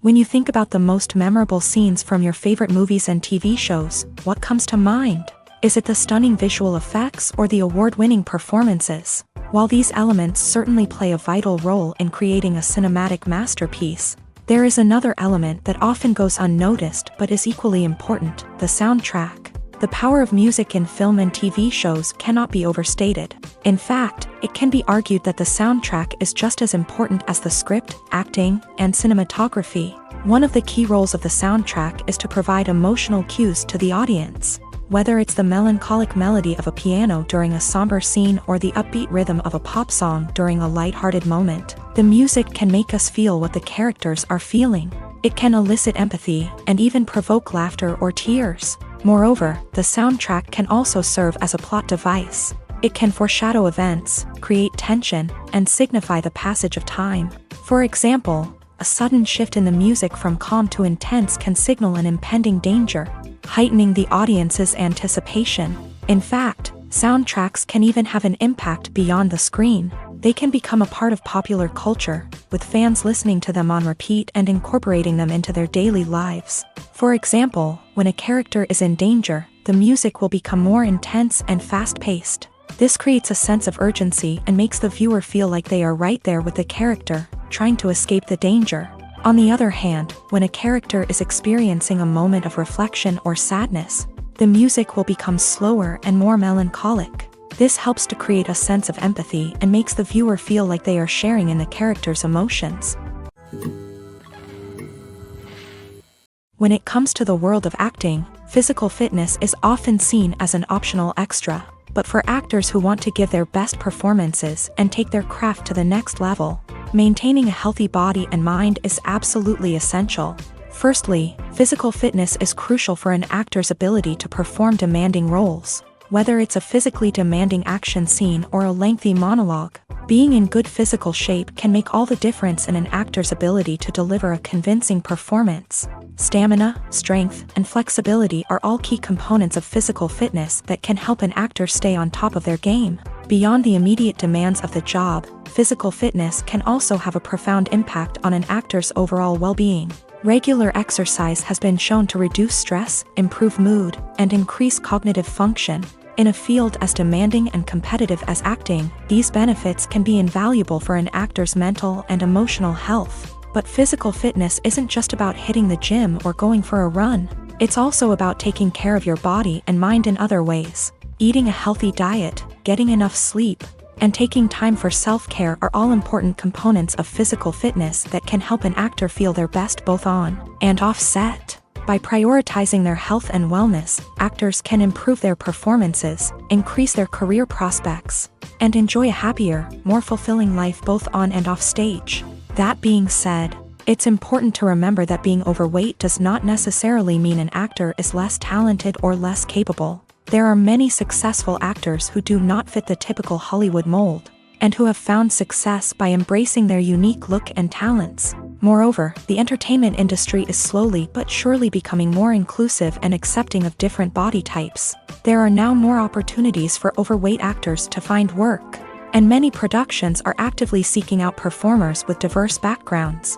Speaker 1: When you think about the most memorable scenes from your favorite movies and TV shows, what comes to mind? Is it the stunning visual effects or the award-winning performances? While these elements certainly play a vital role in creating a cinematic masterpiece, there is another element that often goes unnoticed but is equally important: the soundtrack. The power of music in film and TV shows cannot be overstated. In fact, it can be argued that the soundtrack is just as important as the script, acting, and cinematography. One of the key roles of the soundtrack is to provide emotional cues to the audience. Whether it's the melancholic melody of a piano during a somber scene or the upbeat rhythm of a pop song during a lighthearted moment, the music can make us feel what the characters are feeling. It can elicit empathy and even provoke laughter or tears. Moreover, the soundtrack can also serve as a plot device. It can foreshadow events, create tension, and signify the passage of time. For example, a sudden shift in the music from calm to intense can signal an impending danger, heightening the audience's anticipation. In fact, soundtracks can even have an impact beyond the screen. They can become a part of popular culture, with fans listening to them on repeat and incorporating them into their daily lives. For example, when a character is in danger, the music will become more intense and fast-paced. This creates a sense of urgency and makes the viewer feel like they are right there with the character, trying to escape the danger. On the other hand, when a character is experiencing a moment of reflection or sadness, the music will become slower and more melancholic. This helps to create a sense of empathy and makes the viewer feel like they are sharing in the character's emotions. When it comes to the world of acting, physical fitness is often seen as an optional extra. But for actors who want to give their best performances and take their craft to the next level, maintaining a healthy body and mind is absolutely essential. Firstly, physical fitness is crucial for an actor's ability to perform demanding roles. Whether it's a physically demanding action scene or a lengthy monologue, being in good physical shape can make all the difference in an actor's ability to deliver a convincing performance. Stamina, strength, and flexibility are all key components of physical fitness that can help an actor stay on top of their game. Beyond the immediate demands of the job, physical fitness can also have a profound impact on an actor's overall well-being. Regular exercise has been shown to reduce stress, improve mood, and increase cognitive function. In a field as demanding and competitive as acting, these benefits can be invaluable for an actor's mental and emotional health. But physical fitness isn't just about hitting the gym or going for a run. It's also about taking care of your body and mind in other ways. Eating a healthy diet, getting enough sleep, and taking time for self-care are all important components of physical fitness that can help an actor feel their best both on and off set. By prioritizing their health and wellness, actors can improve their performances, increase their career prospects, and enjoy a happier, more fulfilling life both on and off stage. That being said, it's important to remember that being overweight does not necessarily mean an actor is less talented or less capable. There are many successful actors who do not fit the typical Hollywood mold, and who have found success by embracing their unique look and talents. Moreover, the entertainment industry is slowly but surely becoming more inclusive and accepting of different body types. There are now more opportunities for overweight actors to find work, and many productions are actively seeking out performers with diverse backgrounds.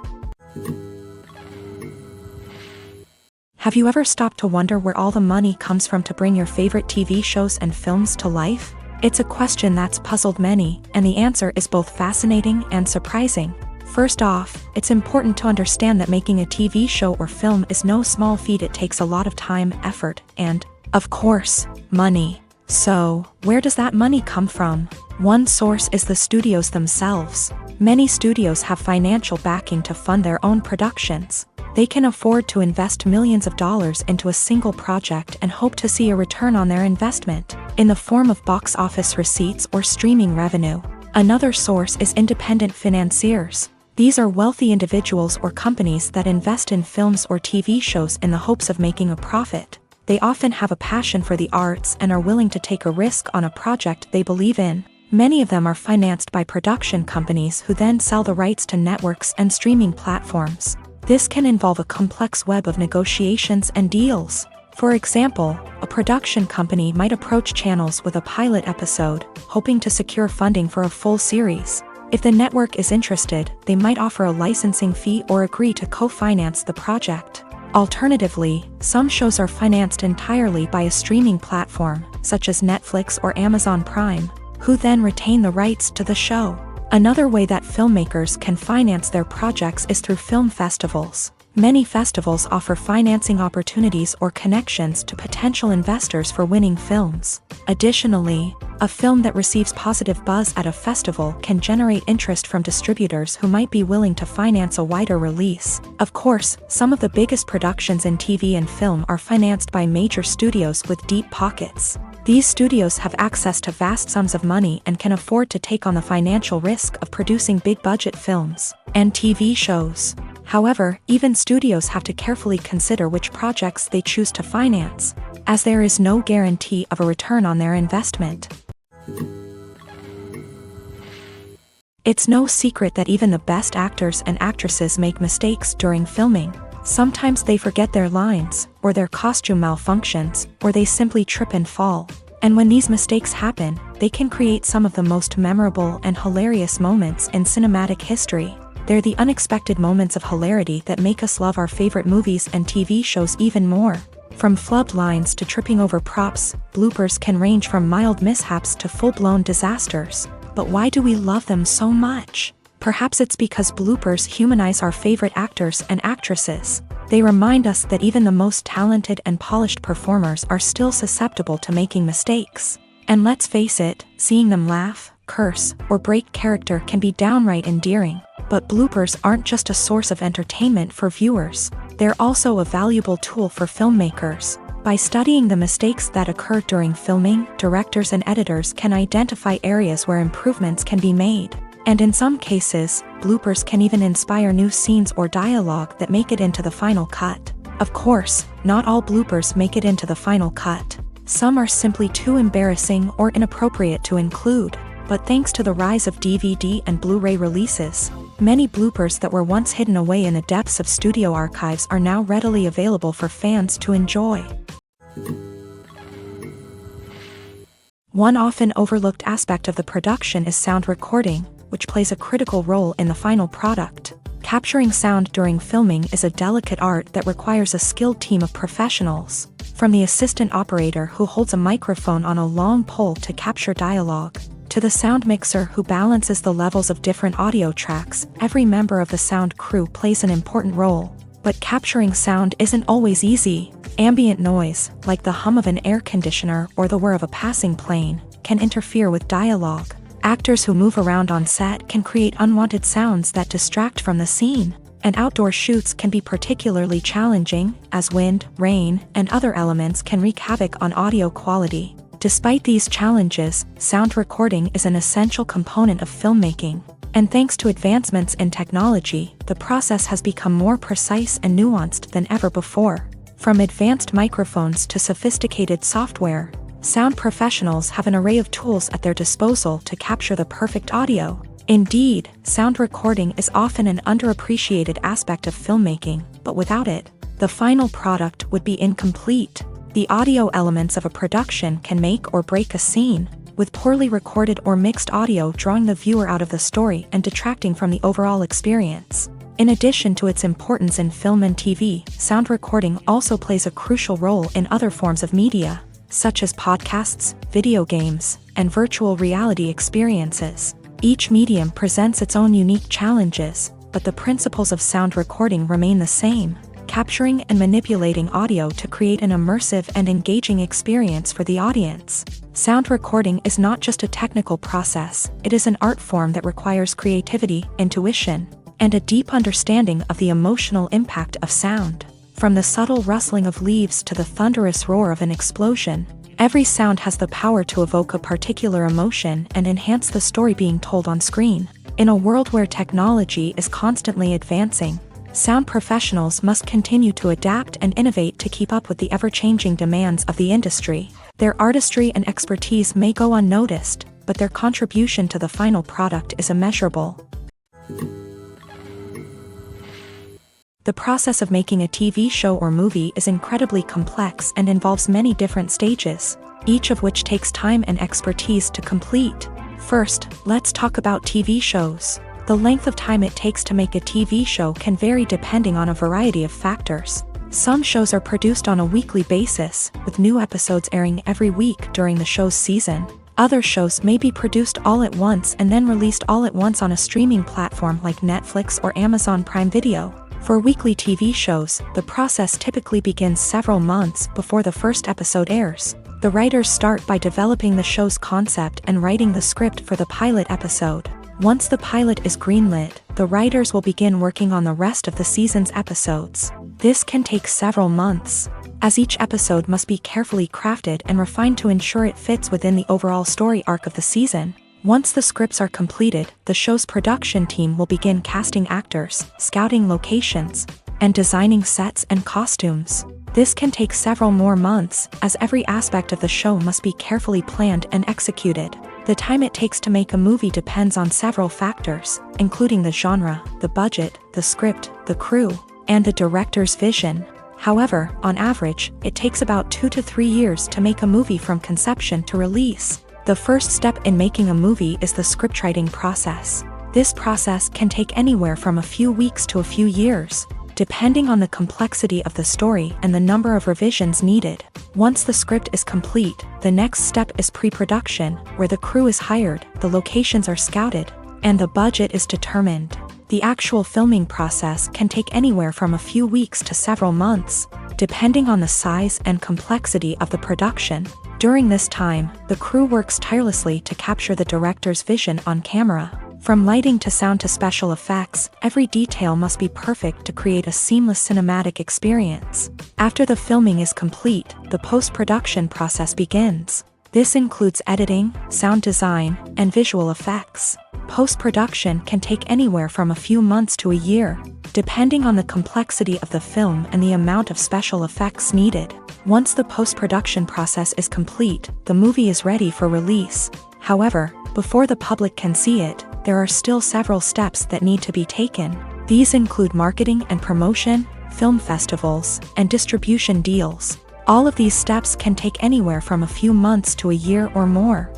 Speaker 1: Have you ever stopped to wonder where all the money comes from to bring your favorite TV shows and films to life? It's a question that's puzzled many, and the answer is both fascinating and surprising. First off, it's important to understand that making a TV show or film is no small feat. It takes a lot of time, effort, and, of course, money. So, where does that money come from? One source is the studios themselves. Many studios have financial backing to fund their own productions. They can afford to invest millions of dollars into a single project and hope to see a return on their investment, in the form of box office receipts or streaming revenue. Another source is independent financiers. These are wealthy individuals or companies that invest in films or TV shows in the hopes of making a profit. They often have a passion for the arts and are willing to take a risk on a project they believe in. Many of them are financed by production companies who then sell the rights to networks and streaming platforms. This can involve a complex web of negotiations and deals. For example, a production company might approach channels with a pilot episode, hoping to secure funding for a full series. If the network is interested, they might offer a licensing fee or agree to co-finance the project. Alternatively, some shows are financed entirely by a streaming platform, such as Netflix or Amazon Prime, who then retain the rights to the show. Another way that filmmakers can finance their projects is through film festivals. Many festivals offer financing opportunities or connections to potential investors for winning films. Additionally, a film that receives positive buzz at a festival can generate interest from distributors who might be willing to finance a wider release. Of course, some of the biggest productions in TV and film are financed by major studios with deep pockets. These studios have access to vast sums of money and can afford to take on the financial risk of producing big-budget films and TV shows. However, even studios have to carefully consider which projects they choose to finance, as there is no guarantee of a return on their investment. It's no secret that even the best actors and actresses make mistakes during filming. Sometimes they forget their lines, or their costume malfunctions, or they simply trip and fall. And when these mistakes happen, they can create some of the most memorable and hilarious moments in cinematic history. They're the unexpected moments of hilarity that make us love our favorite movies and TV shows even more. From flubbed lines to tripping over props, bloopers can range from mild mishaps to full-blown disasters. But why do we love them so much? Perhaps it's because bloopers humanize our favorite actors and actresses. They remind us that even the most talented and polished performers are still susceptible to making mistakes. And let's face it, seeing them laugh, curse, or break character can be downright endearing. But bloopers aren't just a source of entertainment for viewers. They're also a valuable tool for filmmakers. By studying the mistakes that occur during filming, directors and editors can identify areas where improvements can be made. And in some cases, bloopers can even inspire new scenes or dialogue that make it into the final cut. Of course, not all bloopers make it into the final cut. Some are simply too embarrassing or inappropriate to include. But thanks to the rise of DVD and Blu-ray releases, many bloopers that were once hidden away in the depths of studio archives are now readily available for fans to enjoy. One often overlooked aspect of the production is sound recording, which plays a critical role in the final product. Capturing sound during filming is a delicate art that requires a skilled team of professionals. From the assistant operator who holds a microphone on a long pole to capture dialogue, to the sound mixer who balances the levels of different audio tracks, every member of the sound crew plays an important role. But capturing sound isn't always easy. Ambient noise, like the hum of an air conditioner or the whir of a passing plane, can interfere with dialogue. Actors who move around on set can create unwanted sounds that distract from the scene. And outdoor shoots can be particularly challenging, as wind, rain, and other elements can wreak havoc on audio quality. Despite these challenges, sound recording is an essential component of filmmaking. And thanks to advancements in technology, the process has become more precise and nuanced than ever before. From advanced microphones to sophisticated software, sound professionals have an array of tools at their disposal to capture the perfect audio. Indeed, sound recording is often an underappreciated aspect of filmmaking, but without it, the final product would be incomplete. The audio elements of a production can make or break a scene, with poorly recorded or mixed audio drawing the viewer out of the story and detracting from the overall experience. In addition to its importance in film and TV, sound recording also plays a crucial role in other forms of media, such as podcasts, video games, and virtual reality experiences. Each medium presents its own unique challenges, but the principles of sound recording remain the same, capturing and manipulating audio to create an immersive and engaging experience for the audience. Sound recording is not just a technical process, it is an art form that requires creativity, intuition, and a deep understanding of the emotional impact of sound. From the subtle rustling of leaves to the thunderous roar of an explosion, every sound has the power to evoke a particular emotion and enhance the story being told on screen. In a world where technology is constantly advancing, sound professionals must continue to adapt and innovate to keep up with the ever-changing demands of the industry. Their artistry and expertise may go unnoticed, but their contribution to the final product is immeasurable. The process of making a TV show or movie is incredibly complex and involves many different stages, each of which takes time and expertise to complete. First, let's talk about TV shows. The length of time it takes to make a TV show can vary depending on a variety of factors. Some shows are produced on a weekly basis, with new episodes airing every week during the show's season. Other shows may be produced all at once and then released all at once on a streaming platform like Netflix or Amazon Prime Video. For weekly TV shows, the process typically begins several months before the first episode airs. The writers start by developing the show's concept and writing the script for the pilot episode. Once the pilot is greenlit, the writers will begin working on the rest of the season's episodes. This can take several months, as each episode must be carefully crafted and refined to ensure it fits within the overall story arc of the season. Once the scripts are completed, the show's production team will begin casting actors, scouting locations, and designing sets and costumes. This can take several more months, as every aspect of the show must be carefully planned and executed. The time it takes to make a movie depends on several factors, including the genre, the budget, the script, the crew, and the director's vision. However, on average, it takes about 2 to 3 years to make a movie from conception to release. The first step in making a movie is the scriptwriting process. This process can take anywhere from a few weeks to a few years, depending on the complexity of the story and the number of revisions needed. Once the script is complete, the next step is pre-production, where the crew is hired, the locations are scouted, and the budget is determined. The actual filming process can take anywhere from a few weeks to several months, depending on the size and complexity of the production. During this time, the crew works tirelessly to capture the director's vision on camera. From lighting to sound to special effects, every detail must be perfect to create a seamless cinematic experience. After the filming is complete, the post-production process begins. This includes editing, sound design, and visual effects. Post-production can take anywhere from a few months to a year, depending on the complexity of the film and the amount of special effects needed. Once the post-production process is complete, the movie is ready for release. However, before the public can see it, there are still several steps that need to be taken. These include marketing and promotion, film festivals, and distribution deals. All of these steps can take anywhere from a few months to a year or more.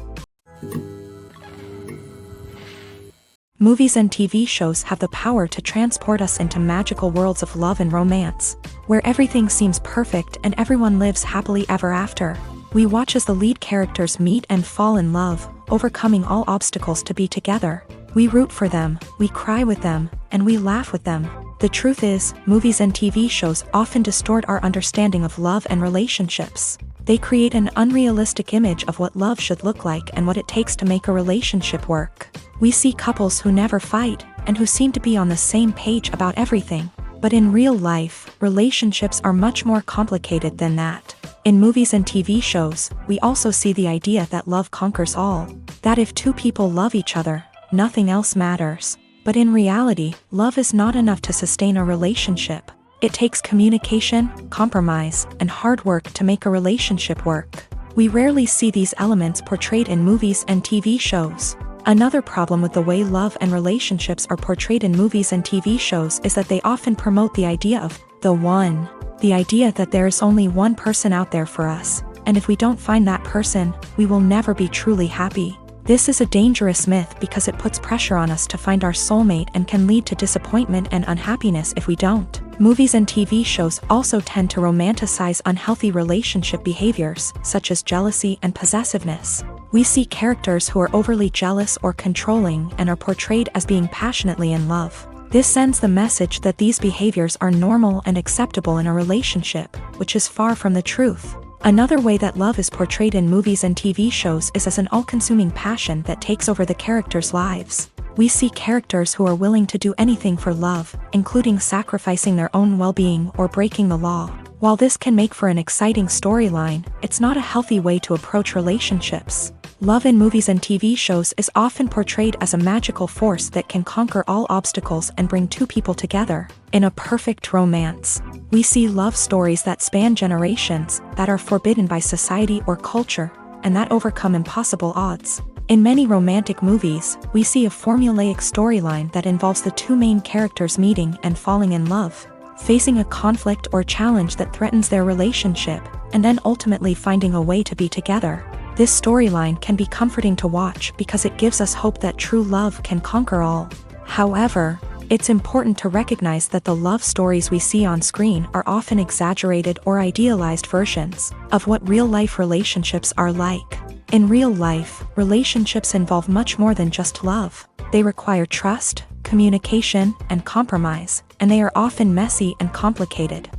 Speaker 1: Movies and TV shows have the power to transport us into magical worlds of love and romance, where everything seems perfect and everyone lives happily ever after. We watch as the lead characters meet and fall in love, overcoming all obstacles to be together. We root for them, we cry with them, and we laugh with them. The truth is, movies and TV shows often distort our understanding of love and relationships. They create an unrealistic image of what love should look like and what it takes to make a relationship work. We see couples who never fight, and who seem to be on the same page about everything. But in real life, relationships are much more complicated than that. In movies and TV shows, we also see the idea that love conquers all. That if two people love each other, nothing else matters. But in reality, love is not enough to sustain a relationship. It takes communication, compromise, and hard work to make a relationship work. We rarely see these elements portrayed in movies and TV shows. Another problem with the way love and relationships are portrayed in movies and TV shows is that they often promote the idea of the one. The idea that there is only one person out there for us, and if we don't find that person, we will never be truly happy. This is a dangerous myth because it puts pressure on us to find our soulmate and can lead to disappointment and unhappiness if we don't. Movies and TV shows also tend to romanticize unhealthy relationship behaviors, such as jealousy and possessiveness. We see characters who are overly jealous or controlling and are portrayed as being passionately in love. This sends the message that these behaviors are normal and acceptable in a relationship, which is far from the truth. Another way that love is portrayed in movies and TV shows is as an all-consuming passion that takes over the characters' lives. We see characters who are willing to do anything for love, including sacrificing their own well-being or breaking the law. While this can make for an exciting storyline, it's not a healthy way to approach relationships. Love in movies and TV shows is often portrayed as a magical force that can conquer all obstacles and bring two people together in a perfect romance. We see love stories that span generations, that are forbidden by society or culture, and that overcome impossible odds. In many romantic movies, we see a formulaic storyline that involves the two main characters meeting and falling in love, facing a conflict or challenge that threatens their relationship, and then ultimately finding a way to be together. This storyline can be comforting to watch because it gives us hope that true love can conquer all. However, it's important to recognize that the love stories we see on screen are often exaggerated or idealized versions of what real-life relationships are like. In real life, relationships involve much more than just love. They require trust, communication, and compromise, and they are often messy and complicated.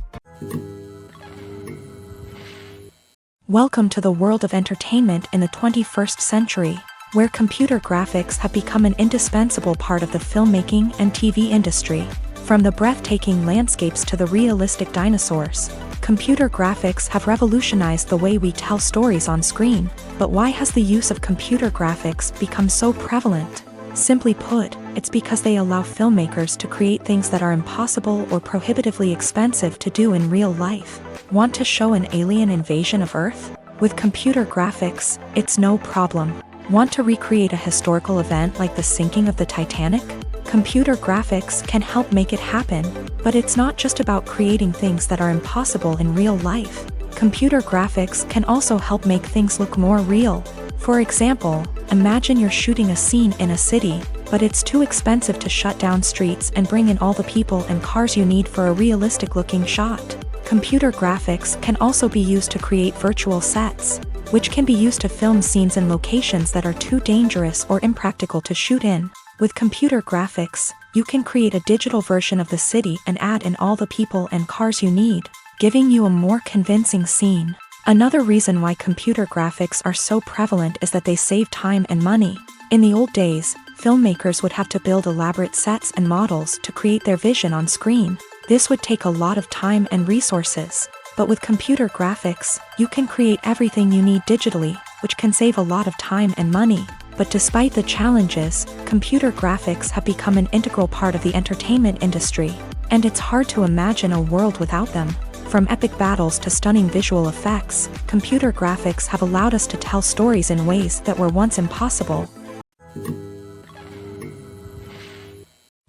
Speaker 1: Welcome to the world of entertainment in the 21st century, where computer graphics have become an indispensable part of the filmmaking and TV industry. From the breathtaking landscapes to the realistic dinosaurs, computer graphics have revolutionized the way we tell stories on screen. But why has the use of computer graphics become so prevalent? Simply put, it's because they allow filmmakers to create things that are impossible or prohibitively expensive to do in real life. Want to show an alien invasion of Earth? With computer graphics, it's no problem. Want to recreate a historical event like the sinking of the Titanic? Computer graphics can help make it happen, but it's not just about creating things that are impossible in real life. Computer graphics can also help make things look more real. For example, imagine you're shooting a scene in a city, but it's too expensive to shut down streets and bring in all the people and cars you need for a realistic-looking shot. Computer graphics can also be used to create virtual sets, which can be used to film scenes in locations that are too dangerous or impractical to shoot in. With computer graphics, you can create a digital version of the city and add in all the people and cars you need, giving you a more convincing scene. Another reason why computer graphics are so prevalent is that they save time and money. In the old days, filmmakers would have to build elaborate sets and models to create their vision on screen. This would take a lot of time and resources. But with computer graphics, you can create everything you need digitally, which can save a lot of time and money. But despite the challenges, computer graphics have become an integral part of the entertainment industry, and it's hard to imagine a world without them. From epic battles to stunning visual effects, computer graphics have allowed us to tell stories in ways that were once impossible.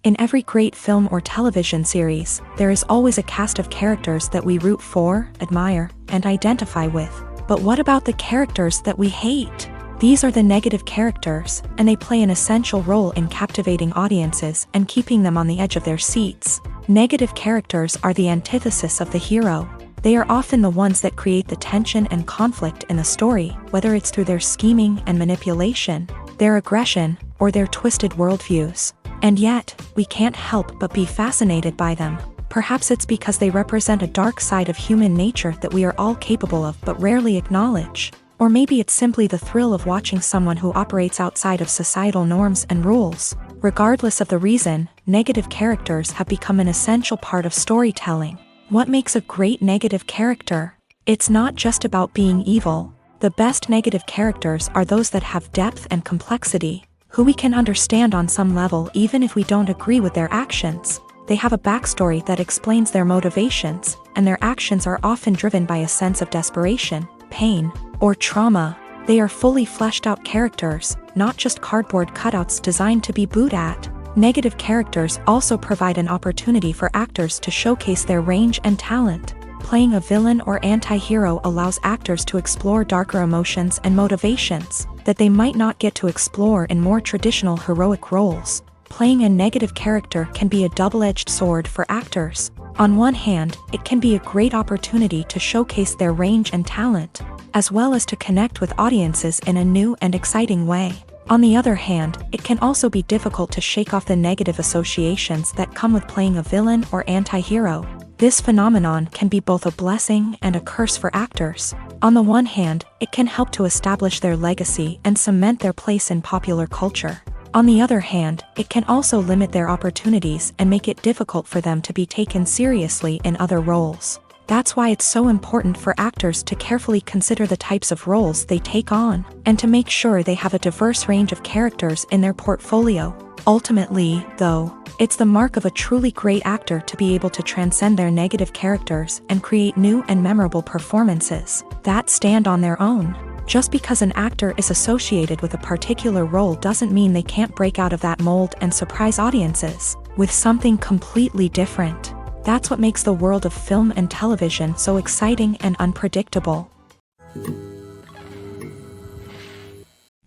Speaker 1: In every great film or television series, there is always a cast of characters that we root for, admire, and identify with. But what about the characters that we hate? These are the negative characters, and they play an essential role in captivating audiences and keeping them on the edge of their seats. Negative characters are the antithesis of the hero. They are often the ones that create the tension and conflict in the story, whether it's through their scheming and manipulation, their aggression, or their twisted worldviews. And yet, we can't help but be fascinated by them. Perhaps it's because they represent a dark side of human nature that we are all capable of but rarely acknowledge. Or maybe it's simply the thrill of watching someone who operates outside of societal norms and rules. Regardless of the reason, negative characters have become an essential part of storytelling. What makes a great negative character? It's not just about being evil. The best negative characters are those that have depth and complexity, who we can understand on some level even if we don't agree with their actions. They have a backstory that explains their motivations, and their actions are often driven by a sense of desperation, pain, or trauma. They are fully fleshed out characters, not just cardboard cutouts designed to be booed at. Negative characters also provide an opportunity for actors to showcase their range and talent. Playing a villain or anti-hero allows actors to explore darker emotions and motivations that they might not get to explore in more traditional heroic roles. Playing a negative character can be a double-edged sword for actors. On one hand, it can be a great opportunity to showcase their range and talent, as well as to connect with audiences in a new and exciting way. On the other hand, it can also be difficult to shake off the negative associations that come with playing a villain or anti-hero. This phenomenon can be both a blessing and a curse for actors. On the one hand, it can help to establish their legacy and cement their place in popular culture. On the other hand, it can also limit their opportunities and make it difficult for them to be taken seriously in other roles. That's why it's so important for actors to carefully consider the types of roles they take on, and to make sure they have a diverse range of characters in their portfolio. Ultimately, though, it's the mark of a truly great actor to be able to transcend their negative characters and create new and memorable performances that stand on their own. Just because an actor is associated with a particular role doesn't mean they can't break out of that mold and surprise audiences with something completely different. That's what makes the world of film and television so exciting and unpredictable.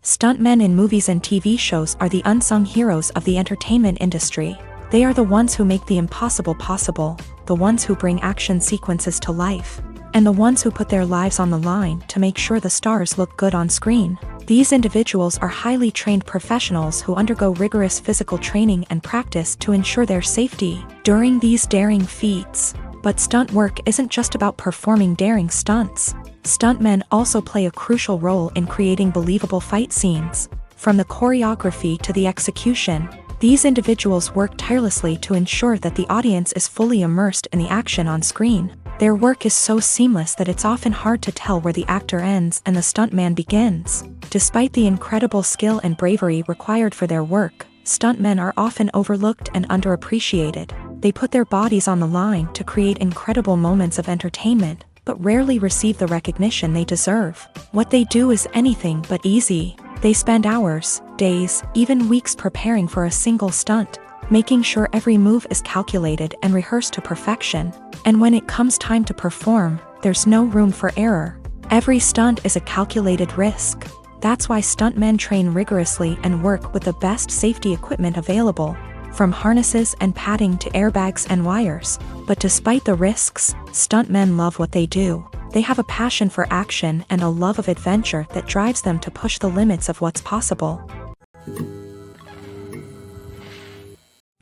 Speaker 1: Stuntmen in movies and TV shows are the unsung heroes of the entertainment industry. They are the ones who make the impossible possible, the ones who bring action sequences to life, and the ones who put their lives on the line to make sure the stars look good on screen. These individuals are highly trained professionals who undergo rigorous physical training and practice to ensure their safety during these daring feats. But stunt work isn't just about performing daring stunts. Stuntmen also play a crucial role in creating believable fight scenes. From the choreography to the execution, these individuals work tirelessly to ensure that the audience is fully immersed in the action on screen. Their work is so seamless that it's often hard to tell where the actor ends and the stuntman begins. Despite the incredible skill and bravery required for their work, stuntmen are often overlooked and underappreciated. They put their bodies on the line to create incredible moments of entertainment, but rarely receive the recognition they deserve. What they do is anything but easy. They spend hours, days, even weeks preparing for a single stunt, making sure every move is calculated and rehearsed to perfection. And when it comes time to perform, there's no room for error. Every stunt is a calculated risk. That's why stuntmen train rigorously and work with the best safety equipment available, from harnesses and padding to airbags and wires. But despite the risks, stuntmen love what they do. They have a passion for action and a love of adventure that drives them to push the limits of what's possible.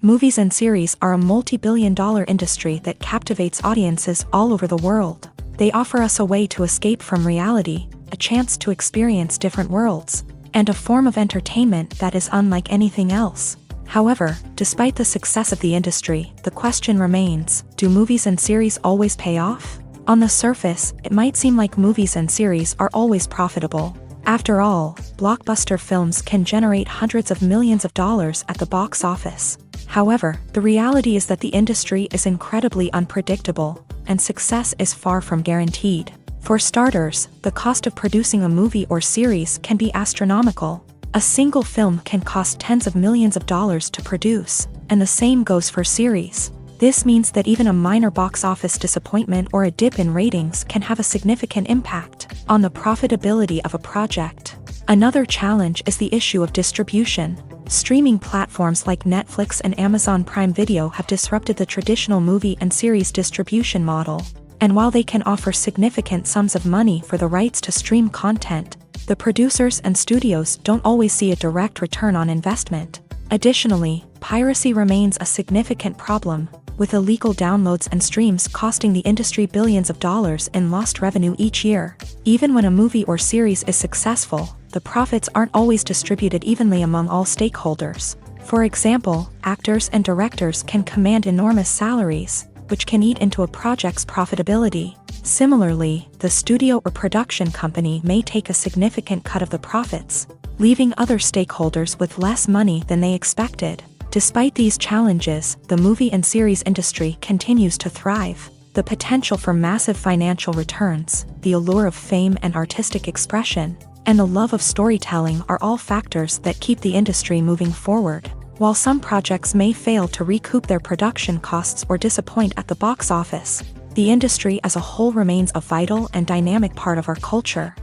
Speaker 1: Movies and series are a multi-billion-dollar industry that captivates audiences all over the world. They offer us a way to escape from reality, a chance to experience different worlds, and a form of entertainment that is unlike anything else. However, despite the success of the industry, the question remains, do movies and series always pay off? On the surface, it might seem like movies and series are always profitable. After all, blockbuster films can generate hundreds of millions of dollars at the box office. However, the reality is that the industry is incredibly unpredictable, and success is far from guaranteed. For starters, the cost of producing a movie or series can be astronomical. A single film can cost tens of millions of dollars to produce, and the same goes for series. This means that even a minor box office disappointment or a dip in ratings can have a significant impact on the profitability of a project. Another challenge is the issue of distribution. Streaming platforms like Netflix and Amazon Prime Video have disrupted the traditional movie and series distribution model. And while they can offer significant sums of money for the rights to stream content, the producers and studios don't always see a direct return on investment. Additionally, piracy remains a significant problem, with illegal downloads and streams costing the industry billions of dollars in lost revenue each year. Even when a movie or series is successful, the profits aren't always distributed evenly among all stakeholders. For example, actors and directors can command enormous salaries, which can eat into a project's profitability. Similarly, the studio or production company may take a significant cut of the profits, leaving other stakeholders with less money than they expected. Despite these challenges, the movie and series industry continues to thrive. The potential for massive financial returns, the allure of fame and artistic expression, and the love of storytelling are all factors that keep the industry moving forward. While some projects may fail to recoup their production costs or disappoint at the box office, the industry as a whole remains a vital and dynamic part of our culture.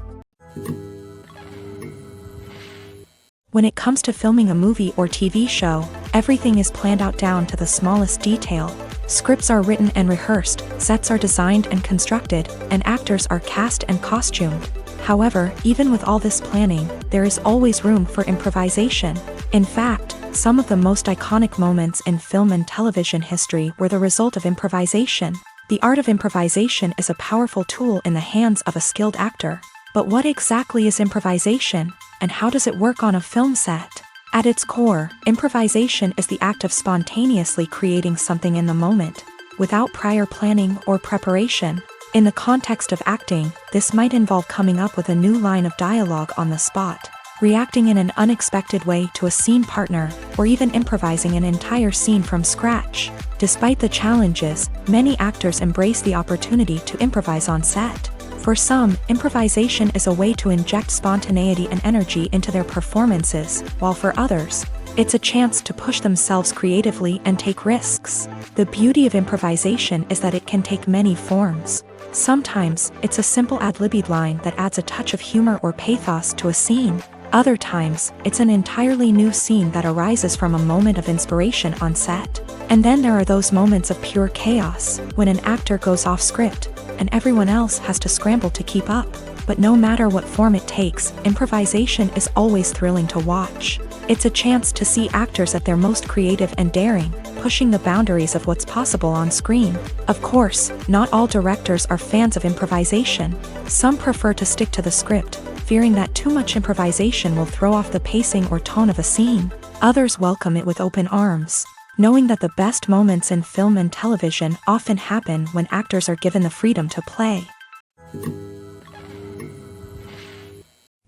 Speaker 1: When it comes to filming a movie or TV show, everything is planned out down to the smallest detail. Scripts are written and rehearsed, sets are designed and constructed, and actors are cast and costumed. However, even with all this planning, there is always room for improvisation. In fact, some of the most iconic moments in film and television history were the result of improvisation. The art of improvisation is a powerful tool in the hands of a skilled actor. But what exactly is improvisation, and how does it work on a film set? At its core, improvisation is the act of spontaneously creating something in the moment, without prior planning or preparation. In the context of acting, this might involve coming up with a new line of dialogue on the spot, reacting in an unexpected way to a scene partner, or even improvising an entire scene from scratch. Despite the challenges, many actors embrace the opportunity to improvise on set. For some, improvisation is a way to inject spontaneity and energy into their performances, while for others, it's a chance to push themselves creatively and take risks. The beauty of improvisation is that it can take many forms. Sometimes, it's a simple ad-libbed line that adds a touch of humor or pathos to a scene. Other times, it's an entirely new scene that arises from a moment of inspiration on set. And then there are those moments of pure chaos, when an actor goes off script, and everyone else has to scramble to keep up. But no matter what form it takes, improvisation is always thrilling to watch. It's a chance to see actors at their most creative and daring, pushing the boundaries of what's possible on screen. Of course, not all directors are fans of improvisation. Some prefer to stick to the script, fearing that too much improvisation will throw off the pacing or tone of a scene. Others welcome it with open arms, knowing that the best moments in film and television often happen when actors are given the freedom to play.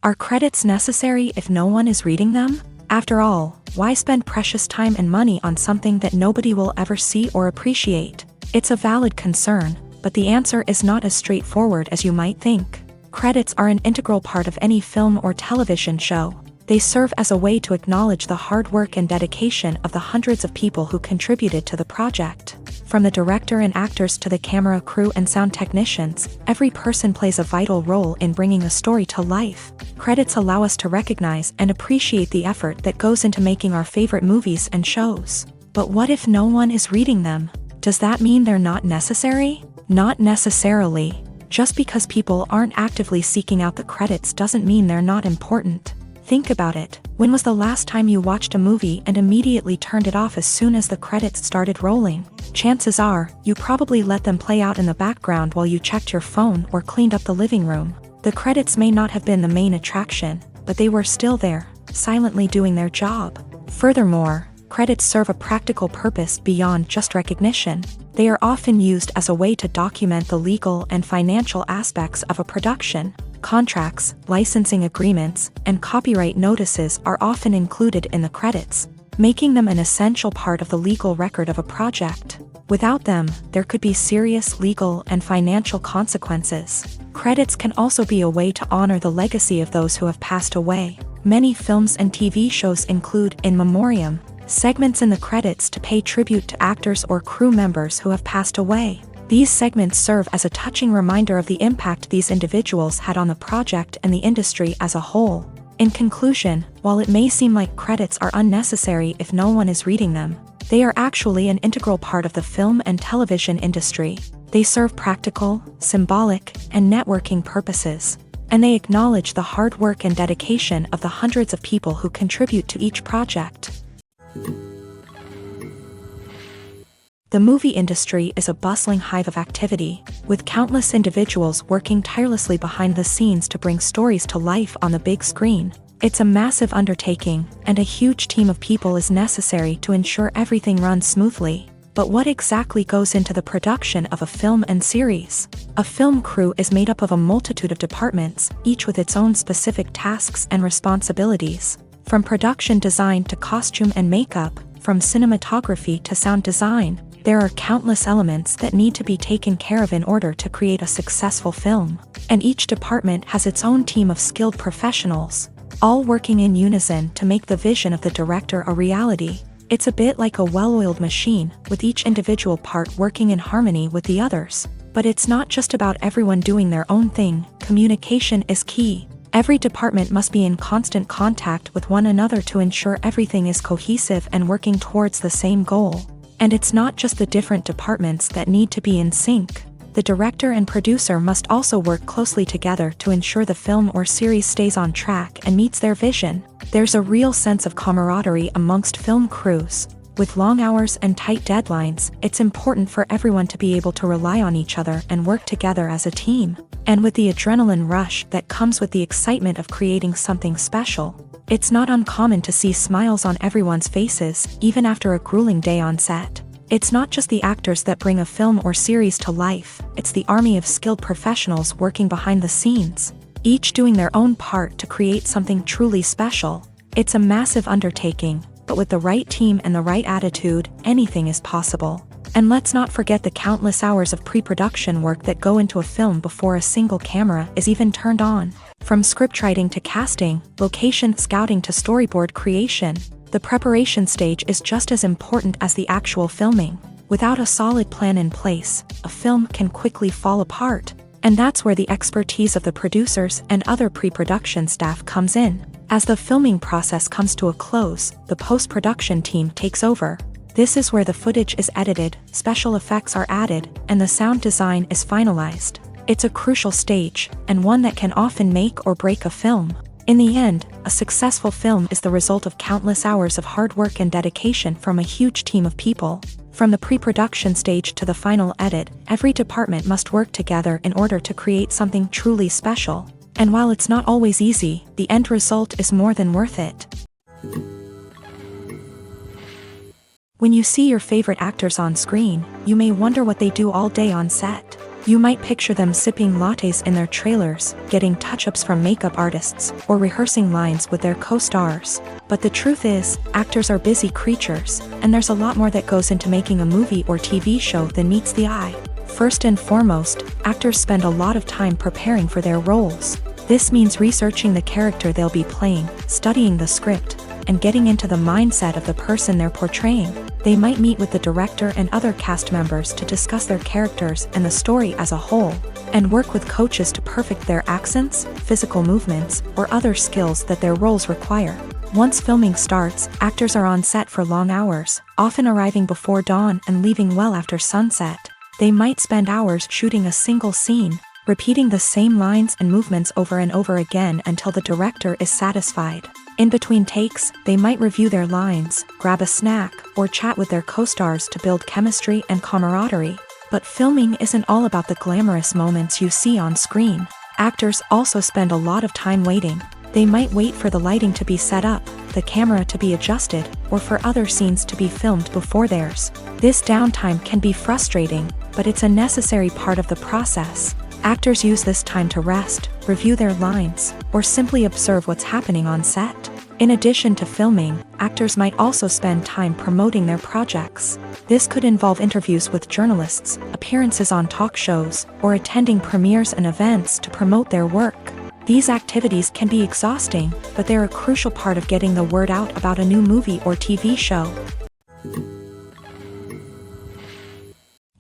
Speaker 1: Are credits necessary if no one is reading them? After all, why spend precious time and money on something that nobody will ever see or appreciate? It's a valid concern, but the answer is not as straightforward as you might think. Credits are an integral part of any film or television show. They serve as a way to acknowledge the hard work and dedication of the hundreds of people who contributed to the project. From the director and actors to the camera crew and sound technicians, every person plays a vital role in bringing a story to life. Credits allow us to recognize and appreciate the effort that goes into making our favorite movies and shows. But what if no one is reading them? Does that mean they're not necessary? Not necessarily. Just because people aren't actively seeking out the credits doesn't mean they're not important. Think about it. When was the last time you watched a movie and immediately turned it off as soon as the credits started rolling? Chances are, you probably let them play out in the background while you checked your phone or cleaned up the living room. The credits may not have been the main attraction, but they were still there, silently doing their job. Furthermore, credits serve a practical purpose beyond just recognition. They are often used as a way to document the legal and financial aspects of a production. Contracts, licensing agreements, and copyright notices are often included in the credits, making them an essential part of the legal record of a project. Without them, there could be serious legal and financial consequences. Credits can also be a way to honor the legacy of those who have passed away. Many films and TV shows include in memoriam segments in the credits to pay tribute to actors or crew members who have passed away. These segments serve as a touching reminder of the impact these individuals had on the project and the industry as a whole. In conclusion, while it may seem like credits are unnecessary if no one is reading them, they are actually an integral part of the film and television industry. They serve practical, symbolic, and networking purposes, and they acknowledge the hard work and dedication of the hundreds of people who contribute to each project. The movie industry is a bustling hive of activity, with countless individuals working tirelessly behind the scenes to bring stories to life on the big screen. It's a massive undertaking, and a huge team of people is necessary to ensure everything runs smoothly. But what exactly goes into the production of a film and series? A film crew is made up of a multitude of departments, each with its own specific tasks and responsibilities. From production design to costume and makeup, from cinematography to sound design, there are countless elements that need to be taken care of in order to create a successful film. And each department has its own team of skilled professionals, all working in unison to make the vision of the director a reality. It's a bit like a well-oiled machine, with each individual part working in harmony with the others. But it's not just about everyone doing their own thing. Communication is key. Every department must be in constant contact with one another to ensure everything is cohesive and working towards the same goal. And it's not just the different departments that need to be in sync. The director and producer must also work closely together to ensure the film or series stays on track and meets their vision. There's a real sense of camaraderie amongst film crews. With long hours and tight deadlines, it's important for everyone to be able to rely on each other and work together as a team. And with the adrenaline rush that comes with the excitement of creating something special, it's not uncommon to see smiles on everyone's faces, even after a grueling day on set. It's not just the actors that bring a film or series to life, it's the army of skilled professionals working behind the scenes, each doing their own part to create something truly special. It's a massive undertaking, but with the right team and the right attitude, anything is possible. And let's not forget the countless hours of pre-production work that go into a film before a single camera is even turned on. From scriptwriting to casting, location scouting to storyboard creation, the preparation stage is just as important as the actual filming. Without a solid plan in place, a film can quickly fall apart. And that's where the expertise of the producers and other pre-production staff comes in. As the filming process comes to a close, the post-production team takes over. This is where the footage is edited, special effects are added, and the sound design is finalized. It's a crucial stage, and one that can often make or break a film. In the end, a successful film is the result of countless hours of hard work and dedication from a huge team of people. From the pre-production stage to the final edit, every department must work together in order to create something truly special. And while it's not always easy, the end result is more than worth it. When you see your favorite actors on screen, you may wonder what they do all day on set. You might picture them sipping lattes in their trailers, getting touch-ups from makeup artists, or rehearsing lines with their co-stars. But the truth is, actors are busy creatures, and there's a lot more that goes into making a movie or TV show than meets the eye. First and foremost, actors spend a lot of time preparing for their roles. This means researching the character they'll be playing, studying the script, and getting into the mindset of the person they're portraying. They might meet with the director and other cast members to discuss their characters and the story as a whole, and work with coaches to perfect their accents, physical movements, or other skills that their roles require. Once filming starts, actors are on set for long hours, often arriving before dawn and leaving well after sunset. They might spend hours shooting a single scene, repeating the same lines and movements over and over again until the director is satisfied. In between takes, they might review their lines, grab a snack, or chat with their co-stars to build chemistry and camaraderie. But filming isn't all about the glamorous moments you see on screen. Actors also spend a lot of time waiting. They might wait for the lighting to be set up, the camera to be adjusted, or for other scenes to be filmed before theirs. This downtime can be frustrating, but it's a necessary part of the process. Actors use this time to rest, review their lines, or simply observe what's happening on set. In addition to filming, actors might also spend time promoting their projects. This could involve interviews with journalists, appearances on talk shows, or attending premieres and events to promote their work. These activities can be exhausting, but they're a crucial part of getting the word out about a new movie or TV show.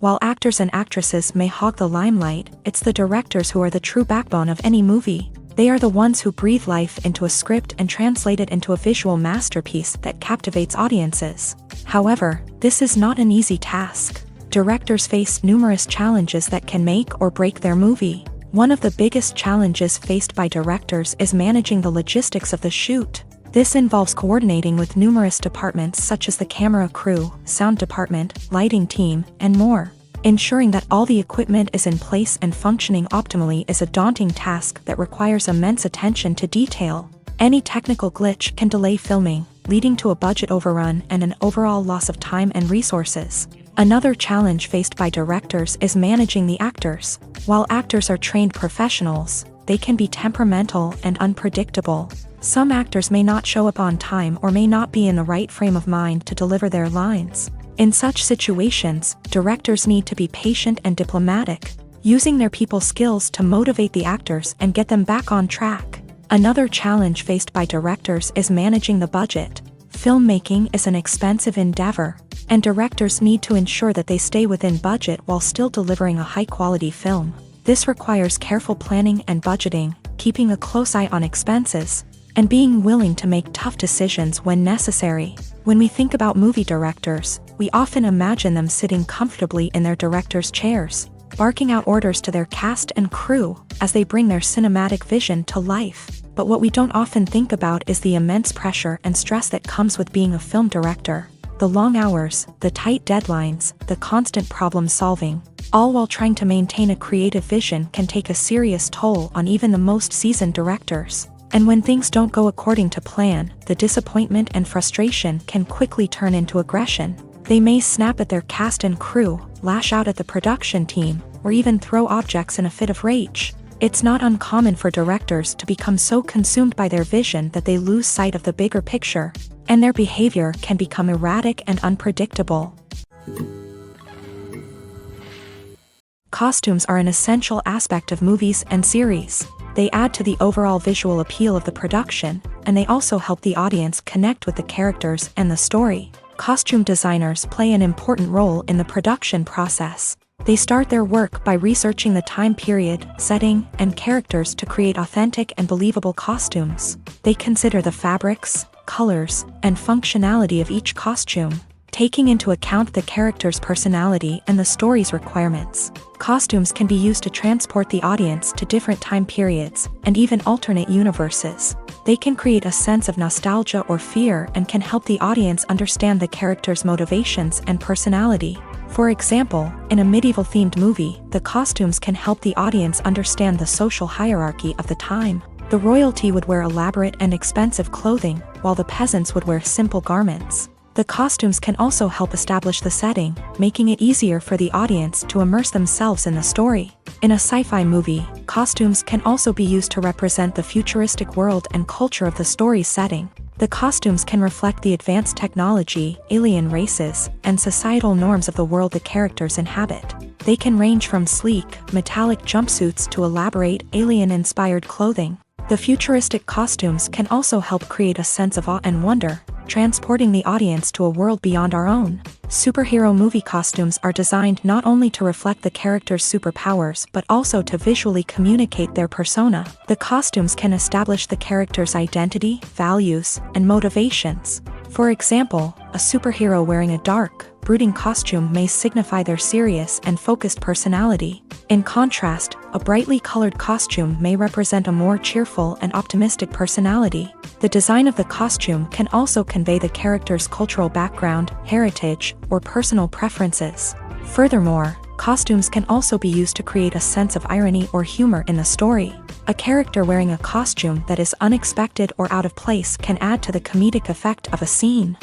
Speaker 1: While actors and actresses may hog the limelight, it's the directors who are the true backbone of any movie. They are the ones who breathe life into a script and translate it into a visual masterpiece that captivates audiences. However, this is not an easy task. Directors face numerous challenges that can make or break their movie. One of the biggest challenges faced by directors is managing the logistics of the shoot. This involves coordinating with numerous departments such as the camera crew, sound department, lighting team, and more. Ensuring that all the equipment is in place and functioning optimally is a daunting task that requires immense attention to detail. Any technical glitch can delay filming, leading to a budget overrun and an overall loss of time and resources. Another challenge faced by directors is managing the actors. While actors are trained professionals, they can be temperamental and unpredictable. Some actors may not show up on time or may not be in the right frame of mind to deliver their lines. In such situations, directors need to be patient and diplomatic, using their people skills to motivate the actors and get them back on track. Another challenge faced by directors is managing the budget. Filmmaking is an expensive endeavor, and directors need to ensure that they stay within budget while still delivering a high-quality film. This requires careful planning and budgeting, keeping a close eye on expenses, and being willing to make tough decisions when necessary. When we think about movie directors, we often imagine them sitting comfortably in their director's chairs, barking out orders to their cast and crew as they bring their cinematic vision to life. But what we don't often think about is the immense pressure and stress that comes with being a film director. The long hours, the tight deadlines, the constant problem solving, all while trying to maintain a creative vision can take a serious toll on even the most seasoned directors. And when things don't go according to plan, the disappointment and frustration can quickly turn into aggression. They may snap at their cast and crew, lash out at the production team, or even throw objects in a fit of rage. It's not uncommon for directors to become so consumed by their vision that they lose sight of the bigger picture, and their behavior can become erratic and unpredictable. Costumes are an essential aspect of movies and series. They add to the overall visual appeal of the production, and they also help the audience connect with the characters and the story. Costume designers play an important role in the production process. They start their work by researching the time period, setting, and characters to create authentic and believable costumes. They consider the fabrics, colors, and functionality of each costume, taking into account the character's personality and the story's requirements. Costumes can be used to transport the audience to different time periods and even alternate universes. They can create a sense of nostalgia or fear and can help the audience understand the character's motivations and personality. For example, in a medieval-themed movie, the costumes can help the audience understand the social hierarchy of the time. The royalty would wear elaborate and expensive clothing, while the peasants would wear simple garments. The costumes can also help establish the setting, making it easier for the audience to immerse themselves in the story. In a sci-fi movie, costumes can also be used to represent the futuristic world and culture of the story's setting. The costumes can reflect the advanced technology, alien races, and societal norms of the world the characters inhabit. They can range from sleek, metallic jumpsuits to elaborate, alien-inspired clothing. The futuristic costumes can also help create a sense of awe and wonder, transporting the audience to a world beyond our own. Superhero movie costumes are designed not only to reflect the character's superpowers but also to visually communicate their persona. The costumes can establish the character's identity, values, and motivations. For example, a superhero wearing a dark, brooding costume may signify their serious and focused personality. In contrast, a brightly colored costume may represent a more cheerful and optimistic personality. The design of the costume can also convey the character's cultural background, heritage, or personal preferences. Furthermore, costumes can also be used to create a sense of irony or humor in the story. A character wearing a costume that is unexpected or out of place can add to the comedic effect of a scene.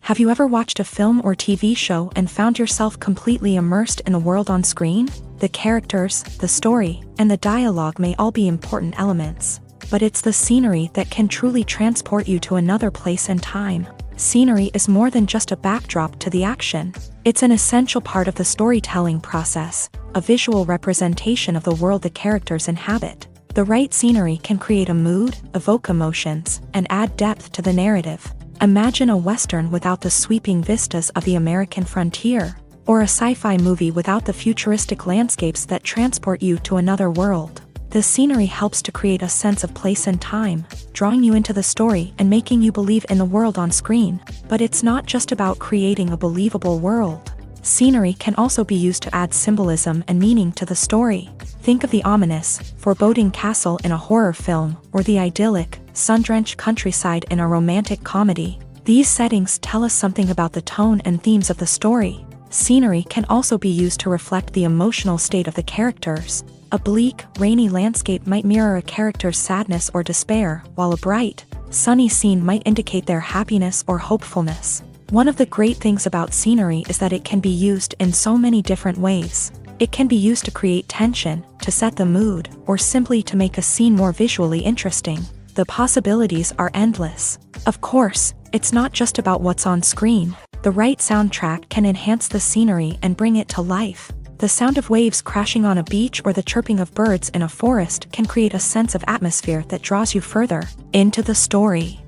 Speaker 1: Have you ever watched a film or TV show and found yourself completely immersed in the world on screen? The characters, the story, and the dialogue may all be important elements, but it's the scenery that can truly transport you to another place and time. Scenery is more than just a backdrop to the action. It's an essential part of the storytelling process, a visual representation of the world the characters inhabit. The right scenery can create a mood, evoke emotions, and add depth to the narrative. Imagine a Western without the sweeping vistas of the American frontier, or a sci-fi movie without the futuristic landscapes that transport you to another world. The scenery helps to create a sense of place and time, drawing you into the story and making you believe in the world on screen. But it's not just about creating a believable world. Scenery can also be used to add symbolism and meaning to the story. Think of the ominous, foreboding castle in a horror film, or the idyllic, sun-drenched countryside in a romantic comedy. These settings tell us something about the tone and themes of the story. Scenery can also be used to reflect the emotional state of the characters. A bleak, rainy landscape might mirror a character's sadness or despair, while a bright, sunny scene might indicate their happiness or hopefulness. One of the great things about scenery is that it can be used in so many different ways. It can be used to create tension, to set the mood, or simply to make a scene more visually interesting. The possibilities are endless. Of course, it's not just about what's on screen. The right soundtrack can enhance the scenery and bring it to life. The sound of waves crashing on a beach or the chirping of birds in a forest can create a sense of atmosphere that draws you further into the story.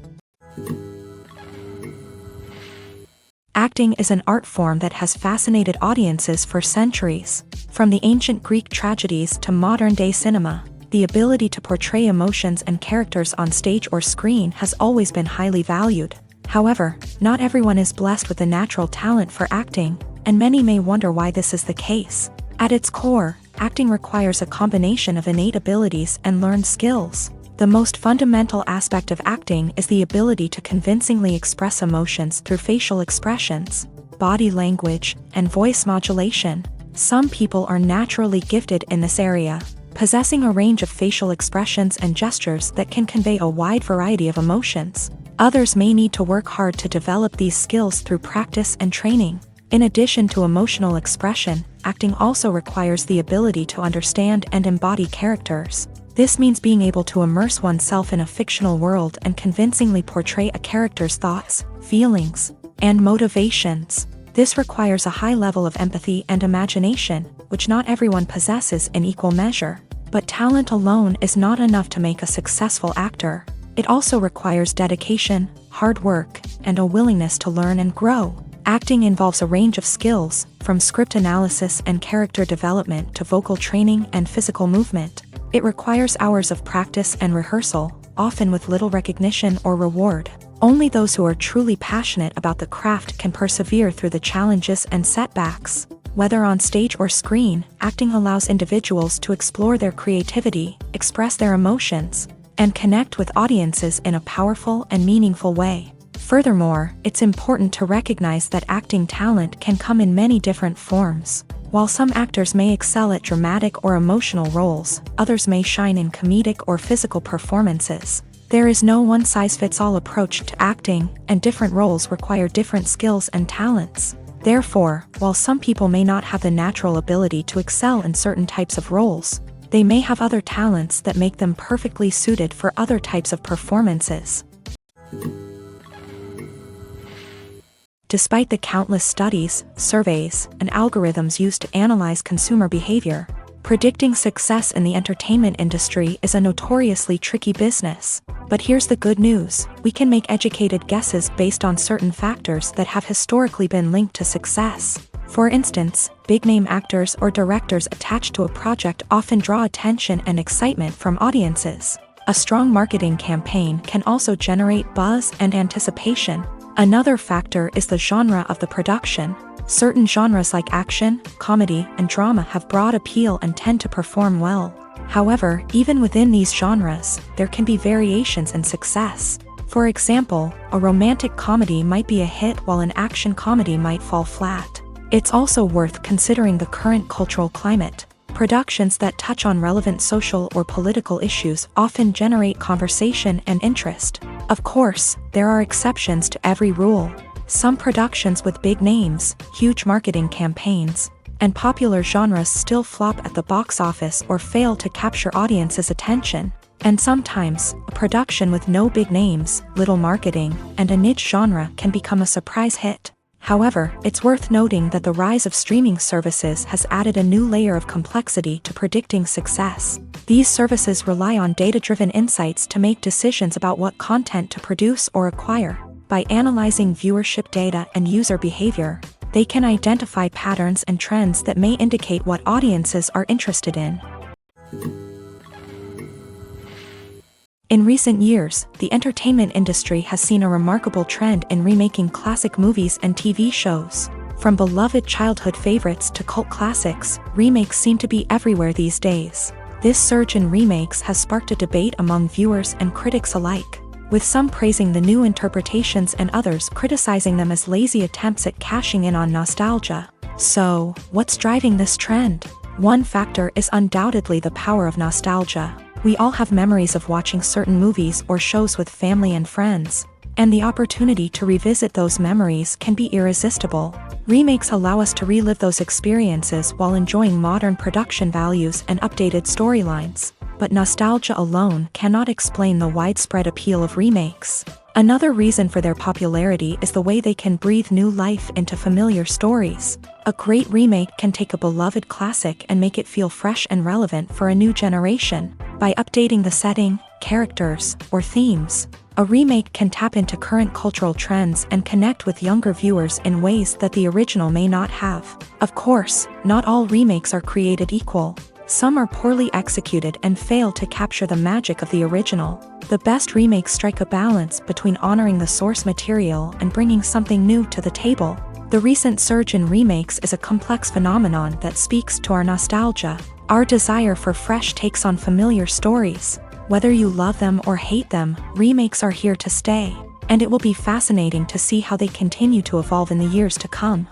Speaker 1: Acting is an art form that has fascinated audiences for centuries. From the ancient Greek tragedies to modern-day cinema, the ability to portray emotions and characters on stage or screen has always been highly valued. However, not everyone is blessed with a natural talent for acting, and many may wonder why this is the case. At its core, acting requires a combination of innate abilities and learned skills. The most fundamental aspect of acting is the ability to convincingly express emotions through facial expressions, body language, and voice modulation. Some people are naturally gifted in this area, possessing a range of facial expressions and gestures that can convey a wide variety of emotions. Others may need to work hard to develop these skills through practice and training. In addition to emotional expression, acting also requires the ability to understand and embody characters. This means being able to immerse oneself in a fictional world and convincingly portray a character's thoughts, feelings, and motivations. This requires a high level of empathy and imagination, which not everyone possesses in equal measure. But talent alone is not enough to make a successful actor. It also requires dedication, hard work, and a willingness to learn and grow. Acting involves a range of skills, from script analysis and character development to vocal training and physical movement. It requires hours of practice and rehearsal, often with little recognition or reward. Only those who are truly passionate about the craft can persevere through the challenges and setbacks. Whether on stage or screen, acting allows individuals to explore their creativity, express their emotions, and connect with audiences in a powerful and meaningful way. Furthermore, it's important to recognize that acting talent can come in many different forms. While some actors may excel at dramatic or emotional roles, others may shine in comedic or physical performances. There is no one-size-fits-all approach to acting, and different roles require different skills and talents. Therefore, while some people may not have the natural ability to excel in certain types of roles, they may have other talents that make them perfectly suited for other types of performances. Despite the countless studies, surveys, and algorithms used to analyze consumer behavior, predicting success in the entertainment industry is a notoriously tricky business. But here's the good news: we can make educated guesses based on certain factors that have historically been linked to success. For instance, big-name actors or directors attached to a project often draw attention and excitement from audiences. A strong marketing campaign can also generate buzz and anticipation. Another factor is the genre of the production. Certain genres like action, comedy, and drama have broad appeal and tend to perform well. However, even within these genres, there can be variations in success. For example, a romantic comedy might be a hit while an action comedy might fall flat. It's also worth considering the current cultural climate. Productions that touch on relevant social or political issues often generate conversation and interest. Of course, there are exceptions to every rule. Some productions with big names, huge marketing campaigns, and popular genres still flop at the box office or fail to capture audiences' attention. And sometimes, a production with no big names, little marketing, and a niche genre can become a surprise hit. However, it's worth noting that the rise of streaming services has added a new layer of complexity to predicting success. These services rely on data-driven insights to make decisions about what content to produce or acquire. By analyzing viewership data and user behavior, they can identify patterns and trends that may indicate what audiences are interested in. In recent years, the entertainment industry has seen a remarkable trend in remaking classic movies and TV shows. From beloved childhood favorites to cult classics, remakes seem to be everywhere these days. This surge in remakes has sparked a debate among viewers and critics alike, with some praising the new interpretations and others criticizing them as lazy attempts at cashing in on nostalgia. So, what's driving this trend? One factor is undoubtedly the power of nostalgia. We all have memories of watching certain movies or shows with family and friends, and the opportunity to revisit those memories can be irresistible. Remakes allow us to relive those experiences while enjoying modern production values and updated storylines. But nostalgia alone cannot explain the widespread appeal of remakes. Another reason for their popularity is the way they can breathe new life into familiar stories. A great remake can take a beloved classic and make it feel fresh and relevant for a new generation. By updating the setting, characters, or themes, a remake can tap into current cultural trends and connect with younger viewers in ways that the original may not have. Of course, not all remakes are created equal. Some are poorly executed and fail to capture the magic of the original. The best remakes strike a balance between honoring the source material and bringing something new to the table. The recent surge in remakes is a complex phenomenon that speaks to our nostalgia, our desire for fresh takes on familiar stories. Whether you love them or hate them, remakes are here to stay, and it will be fascinating to see how they continue to evolve in the years to come.